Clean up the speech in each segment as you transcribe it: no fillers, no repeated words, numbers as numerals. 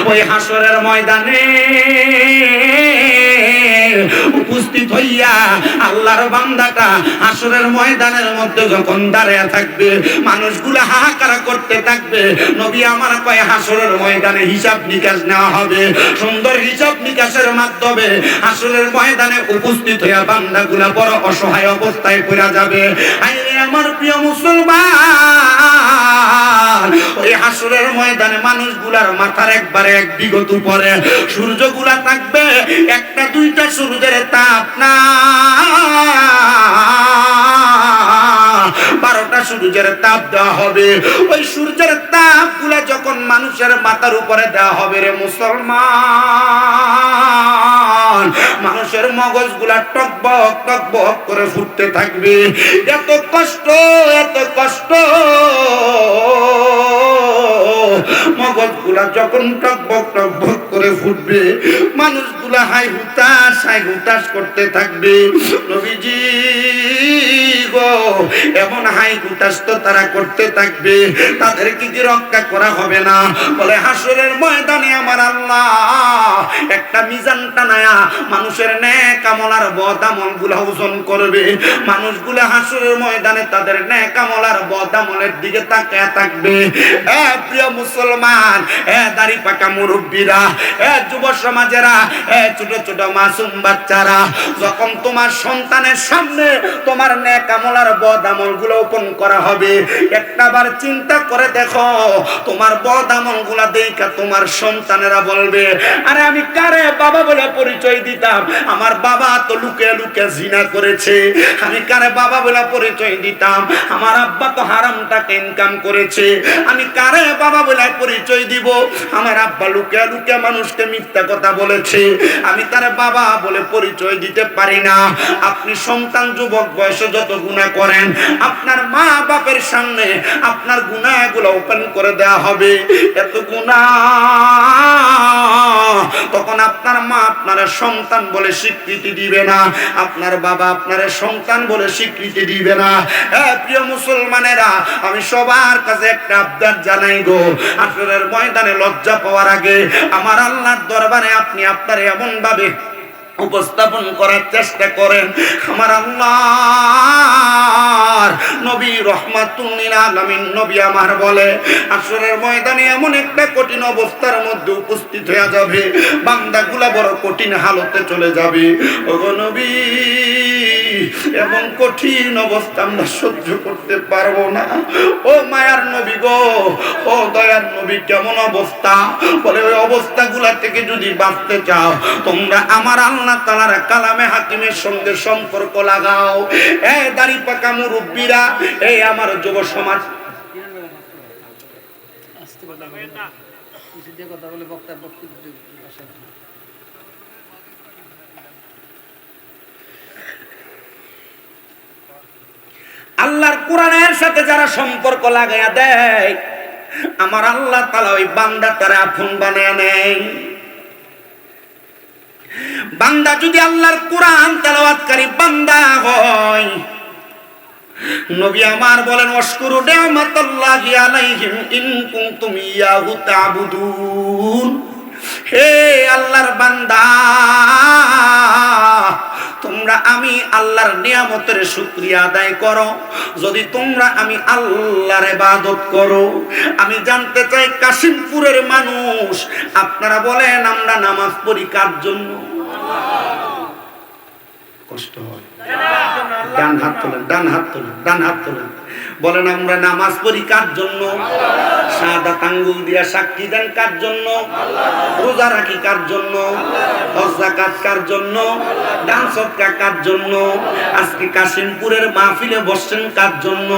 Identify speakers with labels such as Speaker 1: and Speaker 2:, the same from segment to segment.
Speaker 1: ওই হাসরের ময়দানে উপস্থিত হইয়া আল্লাহর বান্দাটা হাসরের ময়দানের মধ্যে যখন দাঁড়িয়ে থাকবে, মানুষগুলো হাহাকার করতে থাকবে। নবী আমার কয় হাসরের ময়দানে হিসাব নিকাশ নেওয়া হবে। সুন্দর হিসাব নিকাশের মাধ্যমে হাসরের ময়দানে উপস্থিত হইয়া বান্দাগুলা বড় অসহায় অবস্থায় পড়ে যাবে। আইরে আমার প্রিয় মুসলমান, ওই হাসরের ময়দানে মানুষগুলার মাথার একবারে এক বিগত উপরে সূর্যগুলা থাকবে, একটা দুইটা সূর্যের তাপ না, 12টা সূর্যের তাপ দেওয়া হবে। ওই সূর্যের তাপ গুলা যখন মানুষের মাথার উপরে দেওয়া হবে রে মুসলমান, মানুষের মগজ গুলা টকবক টকবক করে ফুটতে থাকবে। এত কষ্ট, এত কষ্ট, মগজ গুলা যখন টকবক টকবক করে ফুটবে, মানুষগুলা হাই হুতাশ করতে থাকবে। নবীজি গো, এমন হাই হুতাশ তো তারা করতে থাকবে, তাদেরকে কি রক্ষা করা হবে না? বলে হাসরের ময়দানে আমার আল্লাহ একটা মিজান টানায়া মানুষের নেক আমল আর বদ আমল গুলা ওজন করবে। মানুষগুলা হাসরের ময়দানে তাদের নেক আমল আর বদ আমলের দিকে তাকিয়ে থাকবে। এ প্রিয় মুসলমান, এ দাড়ি পাকা মুরব্বীরা, এ যুব সমাজেরা, এ ছোট ছোট মাসুম বাচ্চারা, যখন তোমার সন্তানের সামনে তোমার নেক আমল আর বদ আমল গুলো ওপেন করা হবে, একটাবার চিন্তা করে দেখো, তোমার বদ আমল গুলা দেখা তোমার সন্তানেরা বলবে, আরে আমি কারে বাবা বলে পরিচয় দিতাম, আমার বাবা তো লুকে লুকে জিনা করেছে। আমি কারে বাবা বলে পরিচয় দিতাম, আমার আব্বা তো হারাম টাকা ইনকাম করেছে। আমি কারে বাবা বলে পরিচয় দিব, আমার আব্বা লুকে লুকে মানুষকে মিথ্যা কথা বলেছে, আমি তারে বাবা বলে পরিচয় দিতে পারি না। আপনি সন্তান যুবক বয়সে যত গুনাহ করেন, আপনার মা বাপের সামনে আপনার গুনাহগুলো ওপেন করে দেওয়া হবে। এত গুনাহ, তখন আপনার মা আপনার সন্তান বলে স্বীকৃতি দিবে না, আপনার বাবা আপনার সন্তান বলে স্বীকৃতি দিবে না। প্রিয় মুসলমানেরা, আমি সবার কাছে একটা আবদার জানাই গো, হাসরের ময়দানে লজ্জা পাওয়ার আগে আমার আল্লাহর দরবারে আপনি আপনার এমন ভাবে উপস্থাপন করার চেষ্টা করেন, আমার আল্লাহর নবী রহমাতুল লিল আলামিন নবী আমার বলে, হাসরের ময়দানে এমন একটা কঠিন অবস্থার মধ্যে উপস্থিত হয়ে যাবে, বান্দাগুলা বড় কঠিন হালতে চলে যাবে। ওগো নবী, এমন কঠিন অবস্থা আমরা সহ্য করতে পারবো না। ও মায়ার নবী গো, ও দয়ার নবী, কেমন অবস্থা? বলে ওই অবস্থাগুলা থেকে যদি বাঁচতে চাও, তোমরা আমার আল্লাহ তাআলার কালামে হাকিমের সঙ্গে সম্পর্ক লাগাও। এই দাড়ি পাকা মুরব্বীরা, এই আমার যুব সমাজ, আল্লাহর কোরআনের সাথে যারা সম্পর্ক লাগাইয়া দেয়, আমার আল্লাহ তাআলা ওই বান্দা তারা আপন বানায় নেয়। বান্দা যদি আল্লাহর কোরআন তেলাওয়াতকারী বান্দা হয়, নবী আমার বলেন, ওয়াশকুরু নি'মাতাল্লাহি আলাইহিম ইন কুনতুম ইয়াহু তা'বুদুন। হে আল্লাহর বান্দা, তোমরা আমি আল্লাহর নিয়ামতের শুকরিয়া আদায় করো যদি তোমরা আমি আল্লাহর ইবাদত করো। আমি জানতে চাই কাশিমপুরের মানুষ, আপনারা বলেন আমরা নামাজ পড়ি কার জন্য? কষ্ট হয়, ডান হাত তোলেন, ডান হাত তোলেন, ডান হাত তোলেন। বলেন আমরা নামাজ পড়ি কার জন্য? শাহাদাত আঙ্গুল দিয়া সাক্ষী দেন কার জন্য? রোজা রাখি কার জন্য? হজ যাকাত কার জন্য? দান সদকা কার জন্য? আজকে কাশিমপুরের মাহফিলে বসছেন কার জন্য?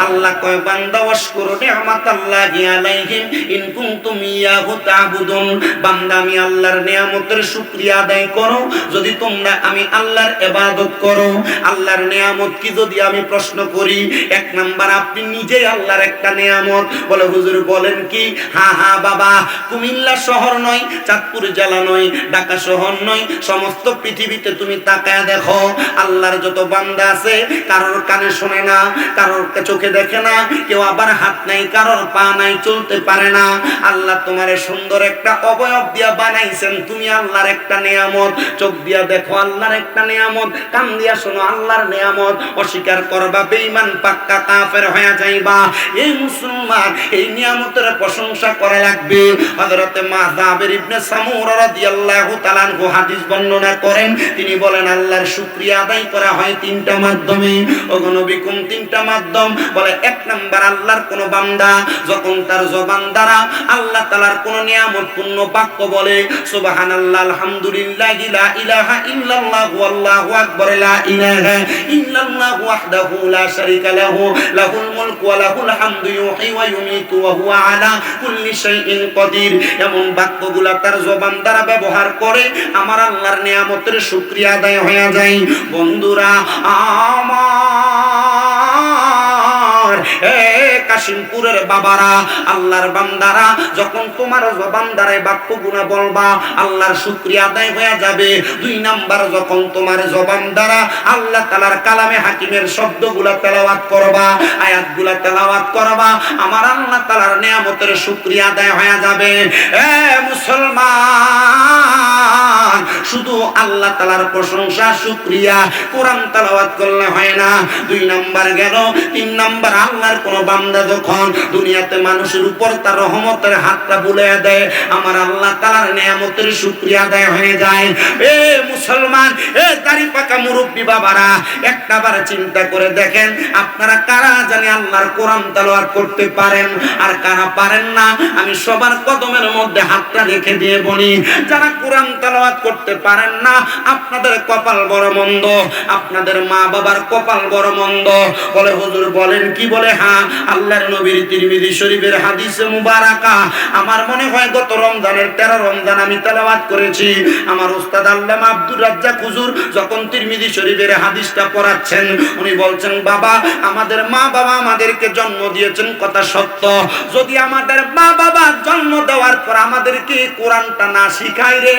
Speaker 1: আল্লাহ কয় বান্দা ওয়াশকুরু নি'মাতাল্লাহি আলাইহিম ইন কুনতুম ইয়াহু তা'বুদুন। বান্দা আমি আল্লাহর নিয়ামতের শুকরিয়া আদায় করো যদি তোমরা আমি আল্লাহর ইবাদত করো। করো। আল্লাহর নিয়ামত কি যদি আমি প্রশ্ন করি, এক নাম্বার আপনি নিজেই আল্লাহর একটা নিয়ামত। বলে হুজুর বলেন কি? হ্যাঁ হ্যাঁ বাবা, কুমিল্লা শহর নয়, চাঁদপুর জেলা নয়, ঢাকা শহর নয়, সমস্ত পৃথিবীতে তুমি তাকায় দেখো, আল্লাহর যত বান্দা আছে, কারোর কানে শোনে না, কারোর চোখে দেখে না, কেউ আবার হাত নাই, কারোর পা নাই, চলতে পারে না। আল্লাহ তোমারে সুন্দর একটা অবয়ব দিয়া বানাইছেন, তুমি আল্লাহর একটা নিয়ামত। চোখ দিয়া দেখো, আল্লাহর একটা নিয়ামত। কান দিয়া শোনো, আল্লাহর নিয়ামত। অস্বীকার করবা, বেঈমান, পাক্কা কাফের হয়ে যাইবা। এই মুসলমান, এই নিয়ামতের প্রশংসা করা লাগবে। হযরত মাযহাবের ইবনে সামূরা রাদিয়াল্লাহু তাআলা আনহু হাদিস বর্ণনা করেন, তিনি বলেন আল্লাহর শুকরিয়া আদায় করা হয় তিনটা মাধ্যমে। ওগো নবী, কোন তিনটা মাধ্যম? বলে এক নাম্বার, আল্লাহর কোন বান্দা যখন তার জবান দ্বারা আল্লাহ তাআলার কোন নিয়ামতপূর্ণ বাক্য বলে, সুবহানাল্লাহ, আলহামদুলিল্লাহ, লা ইলাহা ইল্লাল্লাহু আল্লাহু আকবার, লা ইলাহা ইল্লাল্লাহু ওয়াহদাহু লা শারীকা লাহু, লাহুল মুলকু ওয়া লাহুল হামদু, ইউহয়ী ওয়া ইউমীতু ওয়া হুয়া আলা কুল্লি শাইইন কাদির, এমন বাক্যগুলা তার জবান দ্বারা ব্যবহার করে আমার আল্লাহর নিয়ামতের শুকরিয়া আদায় হয়ে যায়। বন্ধুরা আমার, কাশিমপুরের বাবারা, আল্লাহর বান্দারা, যখন তোমার জবান দ্বারা বাক্যগুলা বলবা, আল্লাহর শুকরিয়া আদায় হয়ে যাবে। দুই নাম্বার, যখন তোমার জবান দ্বারা আল্লাহ তাআলার কালামে হাকিমের শব্দগুলা তেলাওয়াত করবা, আয়াতগুলা তেলাওয়াত করবা, আমার আল্লাহ তাআলার নিয়ামতের শুকরিয়া আদায় হয়ে যাবে। মুসলমান, শুধু আল্লাহ তাআলার প্রশংসা, শুকরিয়া, কোরআন তেলাওয়াত করলে হয় না। দুই নাম্বার গেল। তিন নাম্বার, আল্লাহর কোন বান্দা যখন দুনিয়াতে মানুষের উপর তার রহমতের হাতটা বুলিয়ে দেয়, আমার আল্লাহ তাআলার নিয়ামতের শুকরিয়া আদায় হয়ে যায়। এ মুসলমান, এ দাড়ি পাকা মুরব্বি বাবারা, একটাবার চিন্তা করে দেখেন, আপনারা কারা জানি আল্লাহর কোরআন তেলাওয়াত করতে পারেন আর কারা পারেন না? আমি সবার কদমের মধ্যে হাতটা রেখে দিয়ে বলি, যারা কোরআন তেলাওয়াত করতে পারেন না, আপনাদের কপাল বড় মন্দ, আপনাদের মা বাবার কপাল বড় মন্দ। বলে হুজুর বলেন কি? বলে হ্যাঁ, আল্লাহর নবীর তিরমিজি শরীফের হাদিসে মুবারাকা, আমার মনে হয় গত রমজানের 13 রমজান আমি তেলাওয়াত করেছি। আমার উস্তাদ আল্লামা আব্দুর রাজ্জাক হুজুর যখন তিরমিজি শরীফের হাদিসটা পড়াচ্ছেন, উনি বলছেন, বাবা, আমাদের মা বাবা আমাদেরকে জন্ম দিয়েছেন, কথা সত্য। যদি আমাদের মা বাবা জন্ম দেওয়ার পর আমাদেরকে কোরআনটা না শিখায় রে,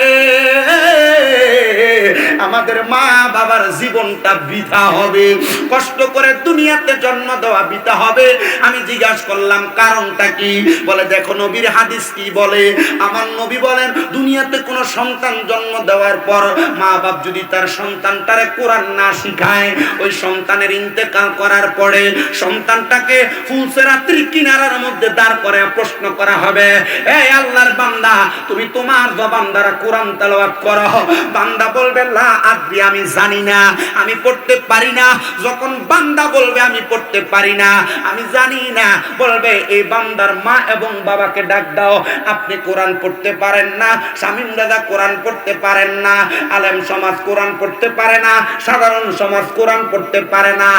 Speaker 1: আমাদের মা বাবার জীবনটা বৃথা হবে। কষ্ট করে দুনিয়াতে জন্ম দেওয়া বৃথা হবে। আমি জিজ্ঞাসা করলাম কারণটা কি? বলে দেখো নবীর হাদিস কি বলে। আমার নবী বলেন, দুনিয়াতে কোন সন্তান জন্ম দেওয়ার পর মা বাপ যদি তার সন্তানটারে কোরআন না শিখায়, ওই সন্তানের ইন্তেকাল করার পরে সন্তানটাকে ফুলসেরাতির কিনারার মধ্যে দাঁড় করে প্রশ্ন করা হবে, এই আল্লাহর বান্দা, তুমি তোমার জবান দ্বারা কোরআন তেলাওয়াত করো। বান্দা বলবে, লা আদরি, আমি জানি না, আমি পড়তে পারি না। যখন বান্দা বলবে আমি পড়তে পারি না, আমি জানি না, বলবে এই বান্দার মা এবং বাবাকে ডাক দাও। আপনি কোরআন পড়তে পারেন না, শামীম দাদা কোরআন পড়তে পারেন না, আলেম সমাজ কোরআন পড়তে পারে না, সাধারণ সমাজ কোরআন পড়তে পারে না।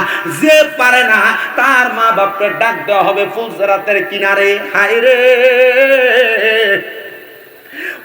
Speaker 1: যে পারে না তার মা বাপকে ডাক দেওয়া হবে ফুলসেরাতের কিনারে। হায় রে,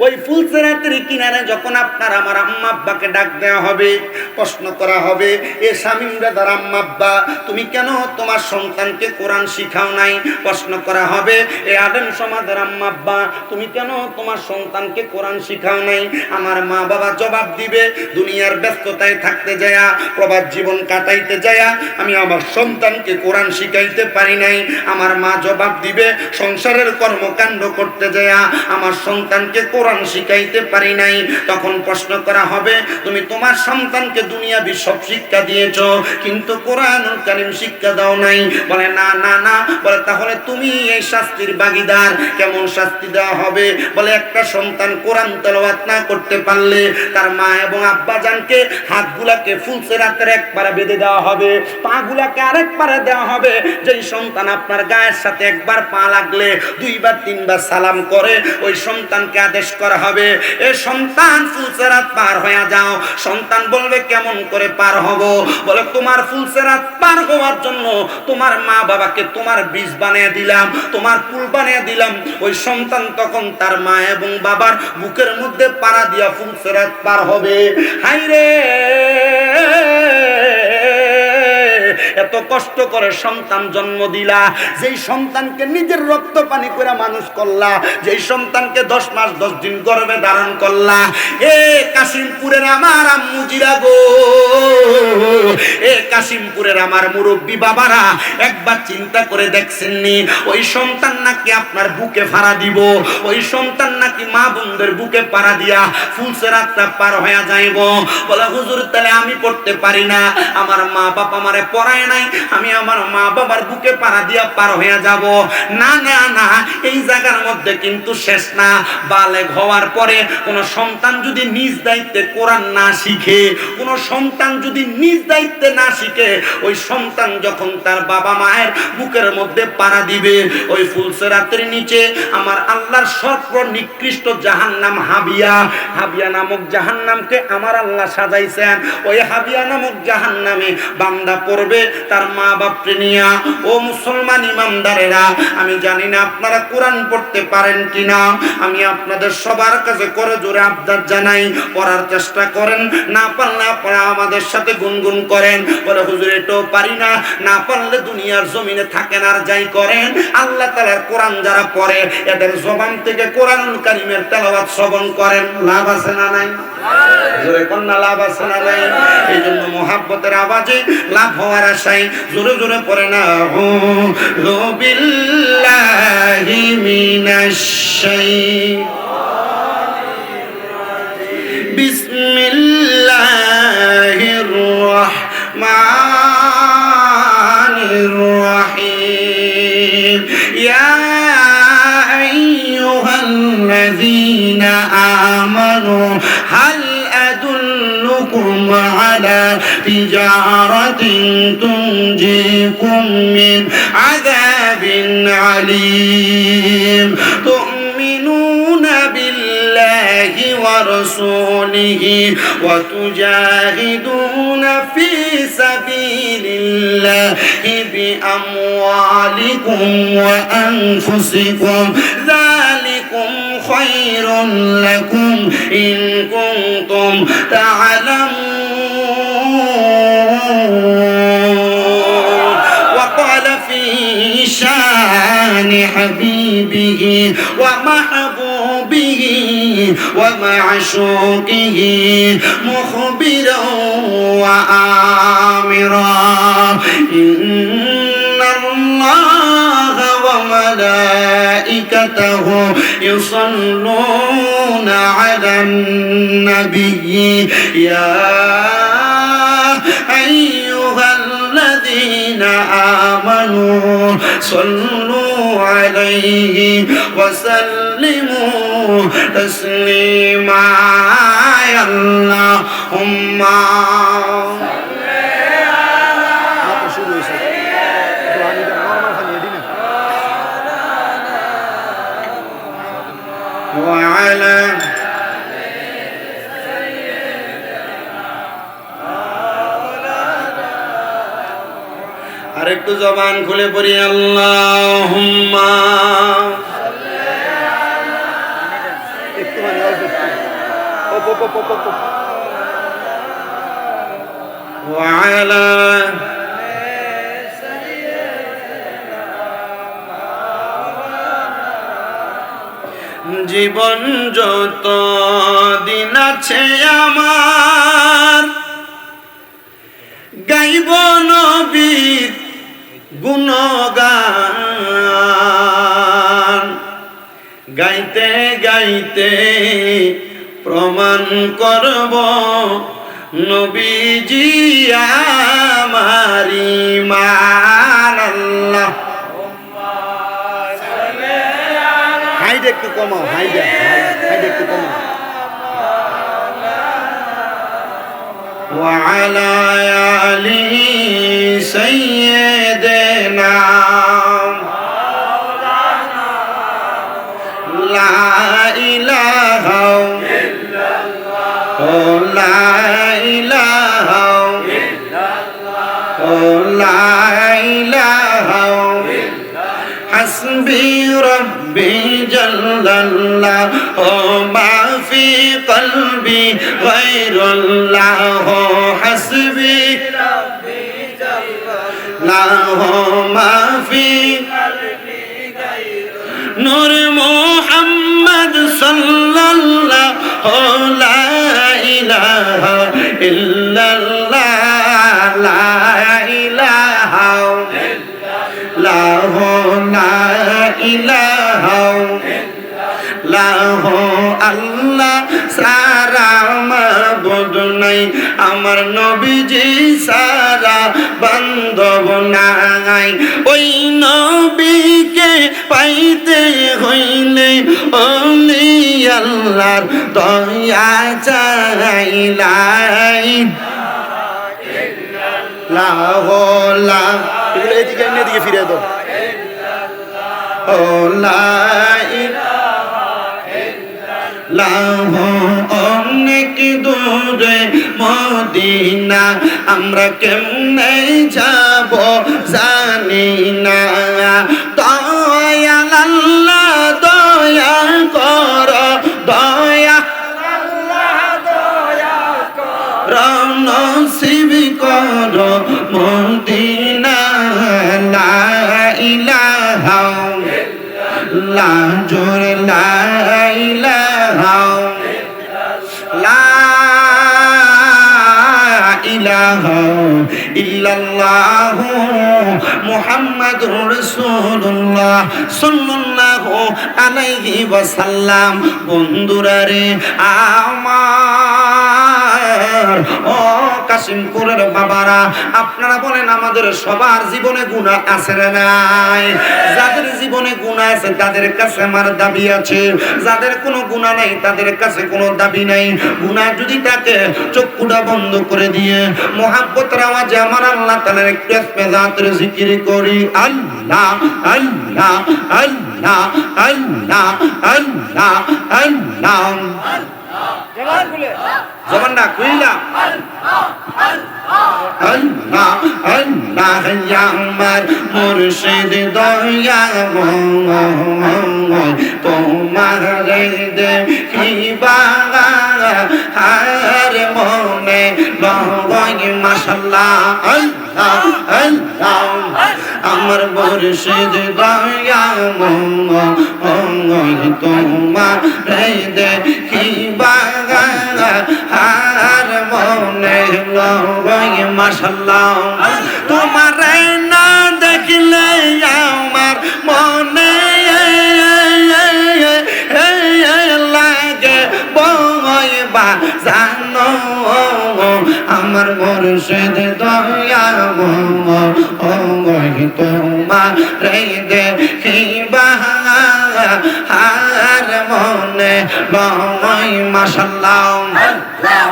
Speaker 1: ওই ফুলসেরাতের কিনারে যখন আপনার আমার আম্মা আব্বাকে ডাক দেওয়া হবে, প্রশ্ন করা হবে, এ শামীম দাদার আম্মা আব্বা, তুমি কেন তোমার সন্তানকে কোরআন শিখাও নাই? প্রশ্ন করা হবে, এ আলেম সমাজের আম্মা আব্বা, তুমি কেন তোমার সন্তানকে কোরআন শিখাও নাই? আমার মা বাবা জবাব দিবে, দুনিয়ার ব্যস্ততায় থাকতে যায়া, প্রবাদ জীবন কাটাইতে যায়া আমি আমার সন্তানকে কোরআন শিখাইতে পারি নাই। আমার মা জবাব দিবে, সংসারের কর্মকাণ্ড করতে যায়া আমার সন্তানকে কোরআন শিখাইতে পারি নাই। তখন প্রশ্ন করা হবে, তুমি তোমার সন্তানকে দুনিয়াবি সব শিক্ষা দিয়েছো, কিন্তু কোরআনুল কারীম শিক্ষা দাও নাই। বলে না না না। বলে তাহলে তুমি এই শাস্তির ভাগীদার। কেমন শাস্তি দেওয়া হবে? বলে একটা সন্তান কোরআন তেলাওয়াত না করতে পারলে তার মা এবং আব্বা জানকে হাতগুলাকে ফুলসেরাতের একবারে বেঁধে দেওয়া হবে, পাগুলাকে আরেকবারে দেওয়া হবে। যেই সন্তান আপনার গায়ের সাথে একবার পা লাগলে 2 বার 3 বার সালাম করে, ওই সন্তানকে আদেশ করা হবে, এ সন্তান ফুলসেরাত পার হয়ে যাও। সন্তান বলবে, কেমন করে পার হব? বলে তোমার ফুলসেরাত পার হওয়ার জন্য তোমার মা বাবাকে তোমার বীজ বানিয়ে দিলাম, তোমার পুল বানিয়ে দিলাম। ওই সন্তান তখন তার মা এবং বাবার বুকের মধ্যে পাড়া দিয়া ফুলসেরাত পার হবে। হায় রে, এত কষ্ট করে সন্তান জন্ম দিলা, যেই সন্তানকে নিজের রক্ত পানি করে মানুষ করলা, যেই সন্তানকে 10 মাস 10 দিন গর্ভে ধারণ করলা, এ কাশিমপুরের আমার আম্মুজিরা গো, এ কাশিমপুরের আমার মুরব্বী বাবারা, একবার চিন্তা করে দেখছেননি ওই সন্তান নাকি আপনার বুকে ফাড়া দিব, ওই সন্তান নাকি মা বোনদের বুকে পাড়া দিয়া ফুলসেরাতটা পার হয়ে যাইব। বলে হুজুর তাহলে আমি পড়তে পারি না, আমার মা বাবা আমারে পড়ায় নাই, আমি আমার মা বাবার বুকে পাড়া দিয়া পার হয়ে যাব। না না না, এই জায়গার মধ্যে কিন্তু শেষ না। বালেগ হওয়ার পরে কোন সন্তান যদি নিজ দায়িত্বে কোরআন না শিখে, কোন সন্তান যদি নিজ দায়িত্বে না শিখে, ওই সন্তান যখন তার বাবা মায়ের বুকের মধ্যে পাড়া দিবে, ওই ফুলসেরাতের নিচে আমার আল্লাহর সর্বনিকৃষ্ট জাহান্নাম হাবিয়া, হাবিয়া নামক জাহান্নামকে আমার আল্লাহ সাজাইছেন। ওই হাবিয়া নামক জাহান্নামে বান্দা পড়বে তার মা বাপকে নিয়া। ও মুসলমান ইমানদারেরা, আমি জানি না আপনারা কোরআন পড়তে পারেন কিনা, আমি আপনাদের সবার কাছে করে জোরে আবদার জানাই, পড়ার চেষ্টা করেন, না পারলে আপনারা আমাদের সাথে গুনগুন করেন। বলে হুজুর এটাও পারি না, না পারলে দুনিয়ার জমিনে থাকেন আর যাই করেন, আল্লাহ তাআলার কোরআন যারা পড়ে এদের জবান থেকে কোরআনুল কারীমের তেলাওয়াত শ্রবণ করেন, লাভ আছে না নাই? জোরে কন্যা লাভ আছে না নাই? এই জন্য মুহাব্বতের আওয়াজে লাভ হওয়ার আশায় জোরে জোরে পড়ে না, আউযু বিল্লাহি মিনাশ শাইতানির বিসমিল্লাহির রাহমানির রাহিম। ইয়া আইয়ুহাল্লাযীনা আমানু হাল আদুল্লুকুম আলা তিজারাতিন তুনজিকুম মিন আযাবিন আলীম। তু'মিনুনা বিল্লাহি ওয়া রাসূলিহি ওয়া তুজাহিদুনা ফি সাবিলিল্লাহি বিআমওয়ালিকুম ওয়া আনফুসিকুম, যালিকুম খায়রুন লাকুম ইন কুনতুম তা'লামুন। ওয়া ক্বালা ফি শানি হাবিবিহি ওয়া মাহবুবিহি ওয়া মা'শুকিহি মুখবিরান ওয়া আমিরা, ইন্নাল্লাহা ওয়া মালাইকাতাহু ইউসাল্লুনা আলান নাবিয়্যি ইয়া আইয়ুহাল্লাযীনা আমানু সাল্লু আলাইহি ওয়া সাল্লিমু তাসলিমা। আল্লাহুম্মা وعلى আরেকটু জবান খুলে পড়ি, আল্লাহুম্মা وعلى জীবন যত দিন আছে আমার, গাইব নবীর গুণগান, গাইতে গাইতে প্রমাণ করব নবীজি আমার ঈমান। আল্লাহ হাইডে একটু কমাও, হাইডে একটু কমাও। وعلى آل سيدنا لا إله إلا الله، لا إله إلا الله، لا إله إلا حسبي ربي جل الله ما في قلبي غير الله، حسبي ربي جل الله মাফি নূর মুহাম্মদ সাল্লাল্লাহু লা ইলাহা ইল্লাল্লাহ লা ইলাহা ইল্লাল্লাহ লা ইলাহা ইল্লাল্লাহ আল্লাহ সারা মাবুদ নাই আমার নবীজি সারা বান্ধব নাই ওই নবীকে পাইতে হইলে ওলি আল্লাহর দয়া চাইলাই লা লা এগুলো এদিকে ফিরে দাও ও লা লাহ অনেক দূরে মদিনা আমরা কেমনে যাব জানি না দয়াল আল্লাহ দয়া কর দয়া নসিব কর মদিনা লা ইলাহা লা জোর লা ইলাহা লা ইলাহা ইল্লাল্লাহু মুহাম্মাদুর রাসূলুল্লাহ সাল্লাল্লাহু আলাইহি ওয়াসাল্লাম বন্ধুরা রে আমার ও কাশিমপুরের বাবারা আপনারা বলেন আমাদের সবার জীবনে গুনাহ আছে না নাই যাদের জীবনে গুনাহ আছে তাদের কাছে আমার দাবি আছে যাদের কোনো গুনাহ নাই তাদের কাছে কোনো দাবি নাই গুনাহ যদি থাকে চক্ষুটা বন্ধ করে দিয়ে মুহাব্বতের আওয়াজে আমার আল্লাহ তাআলার একটু ইসমিজাতের জিকির করি আল্লাহ আল্লাহ আল্লাহ আল্লাহ আল্লাহ আল্লাহ জবান খুলে জবান না খুইলা আল্লাহ আল্লাহ আমার মুর্শিদ দয়া তোমার দেখিবা হার মনে লয় মাশাআল্লাহ আল্লাহ আল্লাহ আমার মুর্শিদ দয়া তোমার দেখিবা হার মনে লয় মাশাআল্লাহ তোমার না দেখলে আমার মনে লাগে বয় বা জানো আমার মুর্শিদ দয়া তোমার দেখিবা হার মনে লয় মাশাআল্লাহ আল্লাহ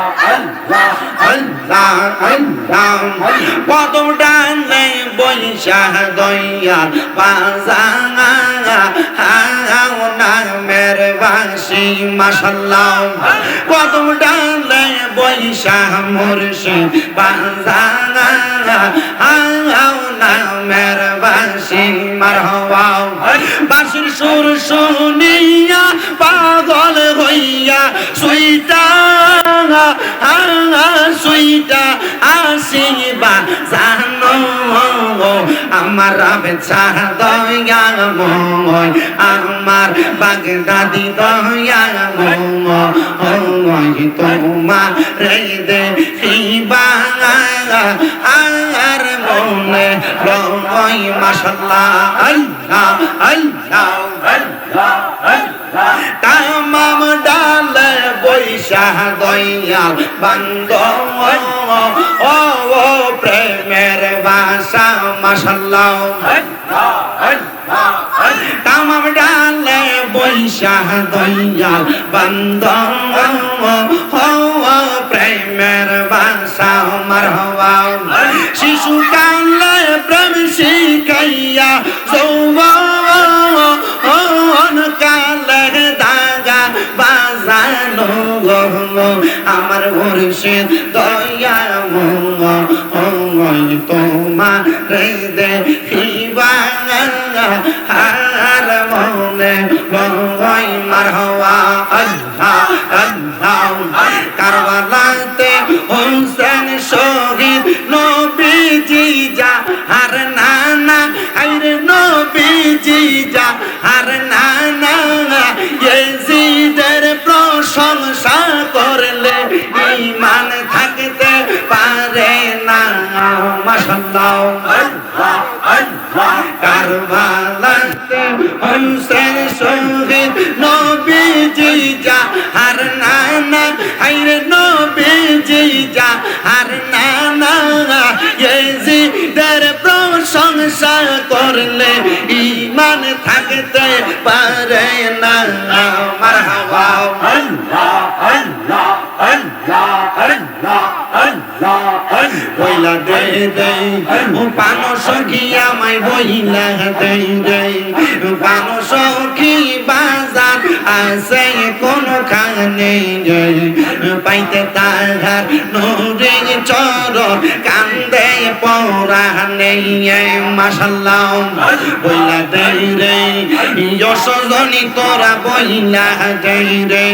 Speaker 1: আল্লাহ আল্লাহ কদম ডালে বৈশা দয়াল বাজানা নামের বাসি মাশাআল্লাহ কদম ডালে বৈশা মুর্শিদ বাজানা নামের বাসি মারহাবা বাঁশির সুর শুনিয়া পাগল হইয়া সুইটা সুইটা আসিবা জানো আমার বেচা দয়া ময় আমার বাগদাদি দয়া ময় তোমার দেখিবা আর মনে লয় মাশাআল্লাহ আল্লাহ আল্লাহ আল্লাহ আল্লাহ তামাম ডালে বৈশা দয়াল বান্দ ও প্রেমের বাসা মাশাআল্লাহ তামাম ডালে বৈশা দয়াল বান্দ ও প্রেমের বাসা মারহাবা শিশু কালে প্রেম শিখাইয়া যৌবন কালে দাগা বাজানো আমার মুর্শিদ দয়া তোমার দেখিবা হার মনে লয় মারহাবা আল্লাহ আল্লাহ কারবালাতে হোসেন শহীদ নবীজি যাহার ঈমান থাকতে পারে না মাশাআল্লাহ আল্লাহ আল্লাহ কারবালাতে হোসেন শহীদ নবীজি যাহার নানা হায়রে নবীজি যাহার নানা ইয়েজিদের প্রশংসা করলে ঈমান থাকতে পারে না মারহাবা আল্লাহ আল্লাহ আল্লাহ আল্লাহ আল্লাহ বইলা দে দে ও পানো সখী আমায় বইলা দে দে পানো সখী বাজার আছে কোনখানে পাইতে তাহার নূরে চরণ কান্দে পরাণে মাশাআল্লাহ বইলা দে রে যশোজনী তোরা বইলা দে রে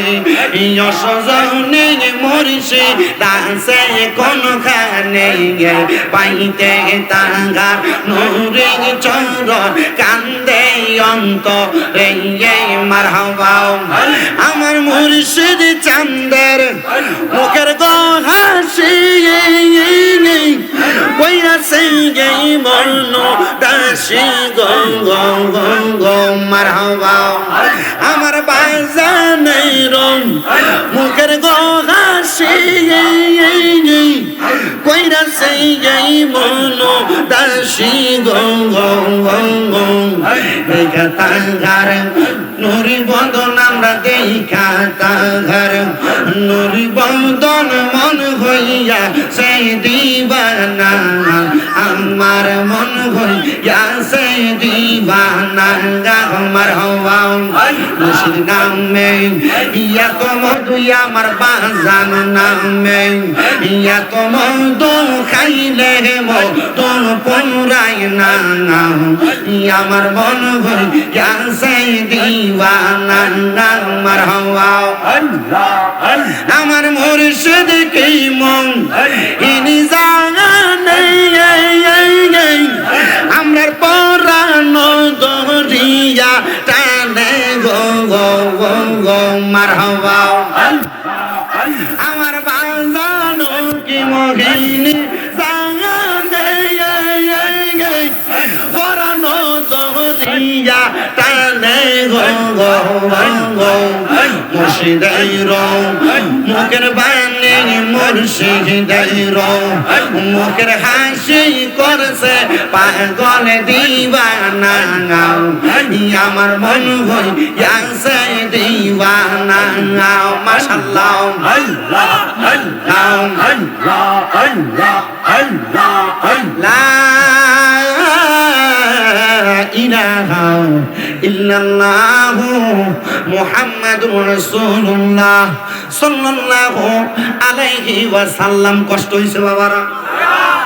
Speaker 1: যশোজনী মুর্শিদ আছে কোনখানে পাইতে তাহার নূরে চরণ কান্দে অন্তরে মারহাবা আমার মুর্শিদ চাঁদের মুখের হাসি কইরা সেই মন দাসী গো গো গো গো মারহাবা আমার বাজানের মুখের হাসি কইরা সেই মন দাসী গো গো গো গো দেখা তাহার নুরি বদন আমরা দেখা তাহার নুরি বদন মন হইয়া সেই দিবানা আমার মন হইয়া সেই দিবানা আমার হওয়া মুর্শিদ নামে ইয়া তো মধু আমার বাজান নামে ইয়া তো মধু খাইলে মধু পুরাই না আমার মন হইয়া সেই দিবানা আমার হওয়া আমার মুর্শিদ কি মন ইনি জানে আমরার পরানো দরিয়া টানে গো গো গো গো মারহাবা আমার বাজানো কি মোহিনী জানে পরানো দরিয়া টানে গো গো গো মুর্শিদের মুখের বাণী মুর্শিদের মুখের হাসি করছে পাগল দিবানা আমার মন হইয়াছে দিবানা মাশাআল্লাহ আল্লাহ আল্লাহ আল্লাহ আল্লাহ আল্লাহ আল্লাহ ইলাহা ইল্লাল্লাহু মুহাম্মাদুর রাসূলুল্লাহ সাল্লাল্লাহু আলাইহি ওয়াসাল্লাম। কষ্ট হইছে বাবারা,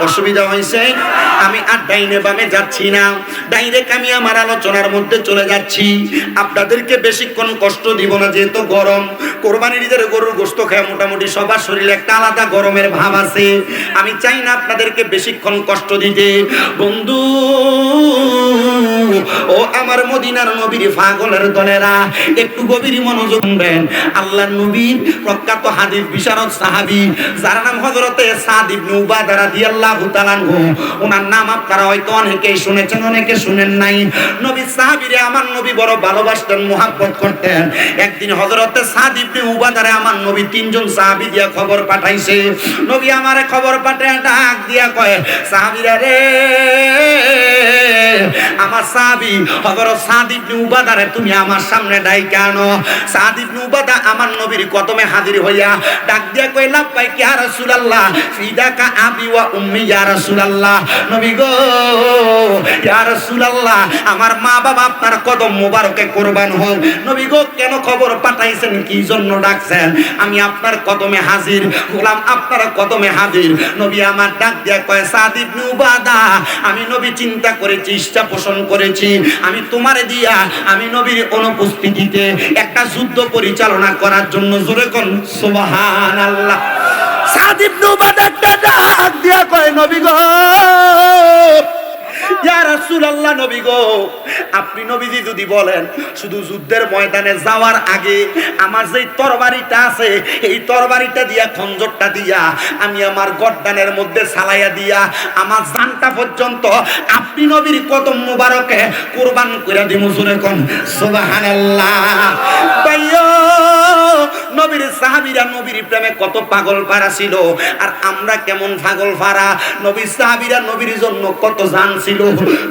Speaker 1: অসুবিধা হয়েছে? আমি আর ডাইনে বামে যাচ্ছি না, ডাইরেক্ট আমি আমার আলোচনার মধ্যে চলে যাচ্ছি। আপনাদেরকে বেশিক্ষণ কষ্ট দিব না, যেহেতু গরম। কোরবানির ঈদের গরুর গোশত খায় মোটামুটি সবার শরীরে একটা আলাদা গরমের ভাব আছে। আমি চাই না আপনাদেরকে বেশিক্ষণ কষ্ট দিতে। বন্ধু ও আমার মদিনার নবীর পাগলের দলেরা, একটু গভীর মনোযোগ দেন। আল্লাহর নবীর প্রখ্যাত হাদিস বিশারদ সাহাবী যার নাম হযরতে সাদ ইবনে উবাদা রাদিয়াল্লাহু তাআলা আনহু, ওনার নাম আপনারা হয়তো অনেকেই শুনেছেন, অনেকে শুনেন নাই। নবী সাহাবীরে আমার নবী বড় ভালোবাসতেন, মুহাব্বত করতেন। একদিন হযরতে সাদ ইবনে উবাদারে আমার নবী তিনজন সাহাবী দিয়া খবর পাঠাইছে। নবী আমারে খবর পাঠায় ডাক দিয়া কয়, সাহাবীরা রে, আমার সাহাবী হযরত সাদ ইবনে উবাদারে তুমি আমার সামনে ডাইকা আনো। সাদ ইবনে উবাদা আমার নবীর কদমে হাজির হইয়া ডাক দিয়া কয়, লাব্বাইক ইয়া রাসূলুল্লাহ, ফিদাকা আবি ওয়া উম্মি ইয়া রাসূলুল্লাহ। নবী গো, ইয়া রাসূলুল্লাহ, আমার মা বাবা আপনার কদম মোবারকে কুরবান হোক। নবী গো, কেন খবর পাঠাইছেন, কি জন্য ডাকছেন? আমি আপনার কদমে হাজির, গোলাম আপনার কদমে হাজির। নবী আমার ডাক দিয়া কয়, সাদ ইবনে উবাদা, আমি নবী চিন্তা করেছি, ইচ্ছা পোষণ করেছি, আমি তোমারে দিয়া আমি নবীর অনুপস্থিতিতে একটা যুদ্ধ পরিচালনা করার জন্য, জোরে কোন সুবহানাল্লাহ। সাদ ইবনে উবাদা একটা ডাক দিয়া কয়, নবী গো, ইয়া রাসূলুল্লাহ, নবী গো, আপনি নবীজি যদি বলেন শুধু যুদ্ধের ময়দানে যাওয়ার আগে আমার যেই তরবারিটা আছে এই তরবারিটা দিয়া, খঞ্জরটা দিয়া আমি আমার গর্দানের মধ্যে সালাইয়া দিয়া আমার জানটা পর্যন্ত আপনি নবীর কদম মুবারকে কুরবান করে দিব। জোরে কোন সুবহানাল্লাহ। ভাইও, নবীর সাহাবীরা নবীর প্রেমে কত পাগল পারা ছিল, আর আমরা কেমন পাগল পারা। নবীর সাহাবীরা নবীর জন্য কত জান ছিল,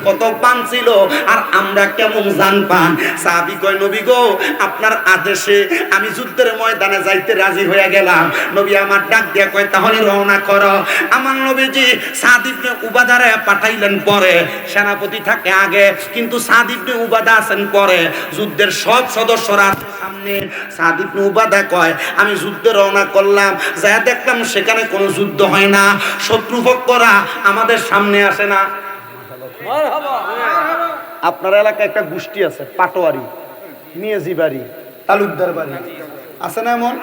Speaker 1: কত পান ছিল, আর আমরা কেমন জান পান। সাহাবী কয়, নবী গো, আপনার আদেশে আমি যুদ্ধের ময়দানে যাইতে রাজি হয়ে গেলাম। নবী আমার ডাক দিয়া কয়, তাহলে রওনা করো। আমার নবীজি সাদ ইবনে উবাদারে পাঠাইলেন পরে, সেনাপতি থাকে আগে, কিন্তু সাদ ইবনে উবাদা আছেন পরে। যুদ্ধের সব সদস্যরা সামনে, সাদ ইবনে উবাদা কয়, আমি যুদ্ধে রওনা করলাম, যা দেখলাম সেখানে কোনো যুদ্ধ হয় না, শত্রুপক্ষরা আমাদের সামনে আসে না। আপনার এলাকায় একটা গোষ্ঠী আছে, পাটোয়ারি, মিয়াজি বাড়ি, তালুকদার বাড়ি, আছে না এমন?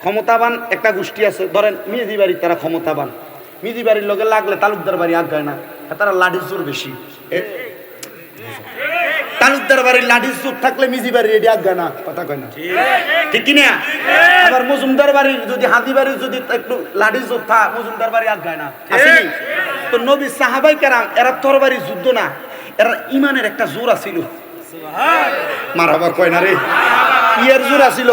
Speaker 1: ক্ষমতাবান একটা গোষ্ঠী আছে, ধরেন মিয়াজি বাড়ি, তারা ক্ষমতাবান। মিয়াজি বাড়ির লোকে লাগলে তালুকদার বাড়ি আগায় না, তারা লাঠির জোর বেশি। তালুকদার বাড়ির লাঠির জোর থাকলে মিজি বাড়ির এটি আগায় না, কথা কয় না, ঠিক কিনা? আবার মজুমদার বাড়ির যদি, হাতি বাড়ির যদি একটু লাঠির জোর থা, মজুমদার বাড়ি আগায় না। তো নবী সাহাবাই কেরাম এরা তরবারি যুদ্ধ না, এরা ইমানের একটা জোর আছিল। মারহাবা কয় না রে, ইয়ের জোর আছিল,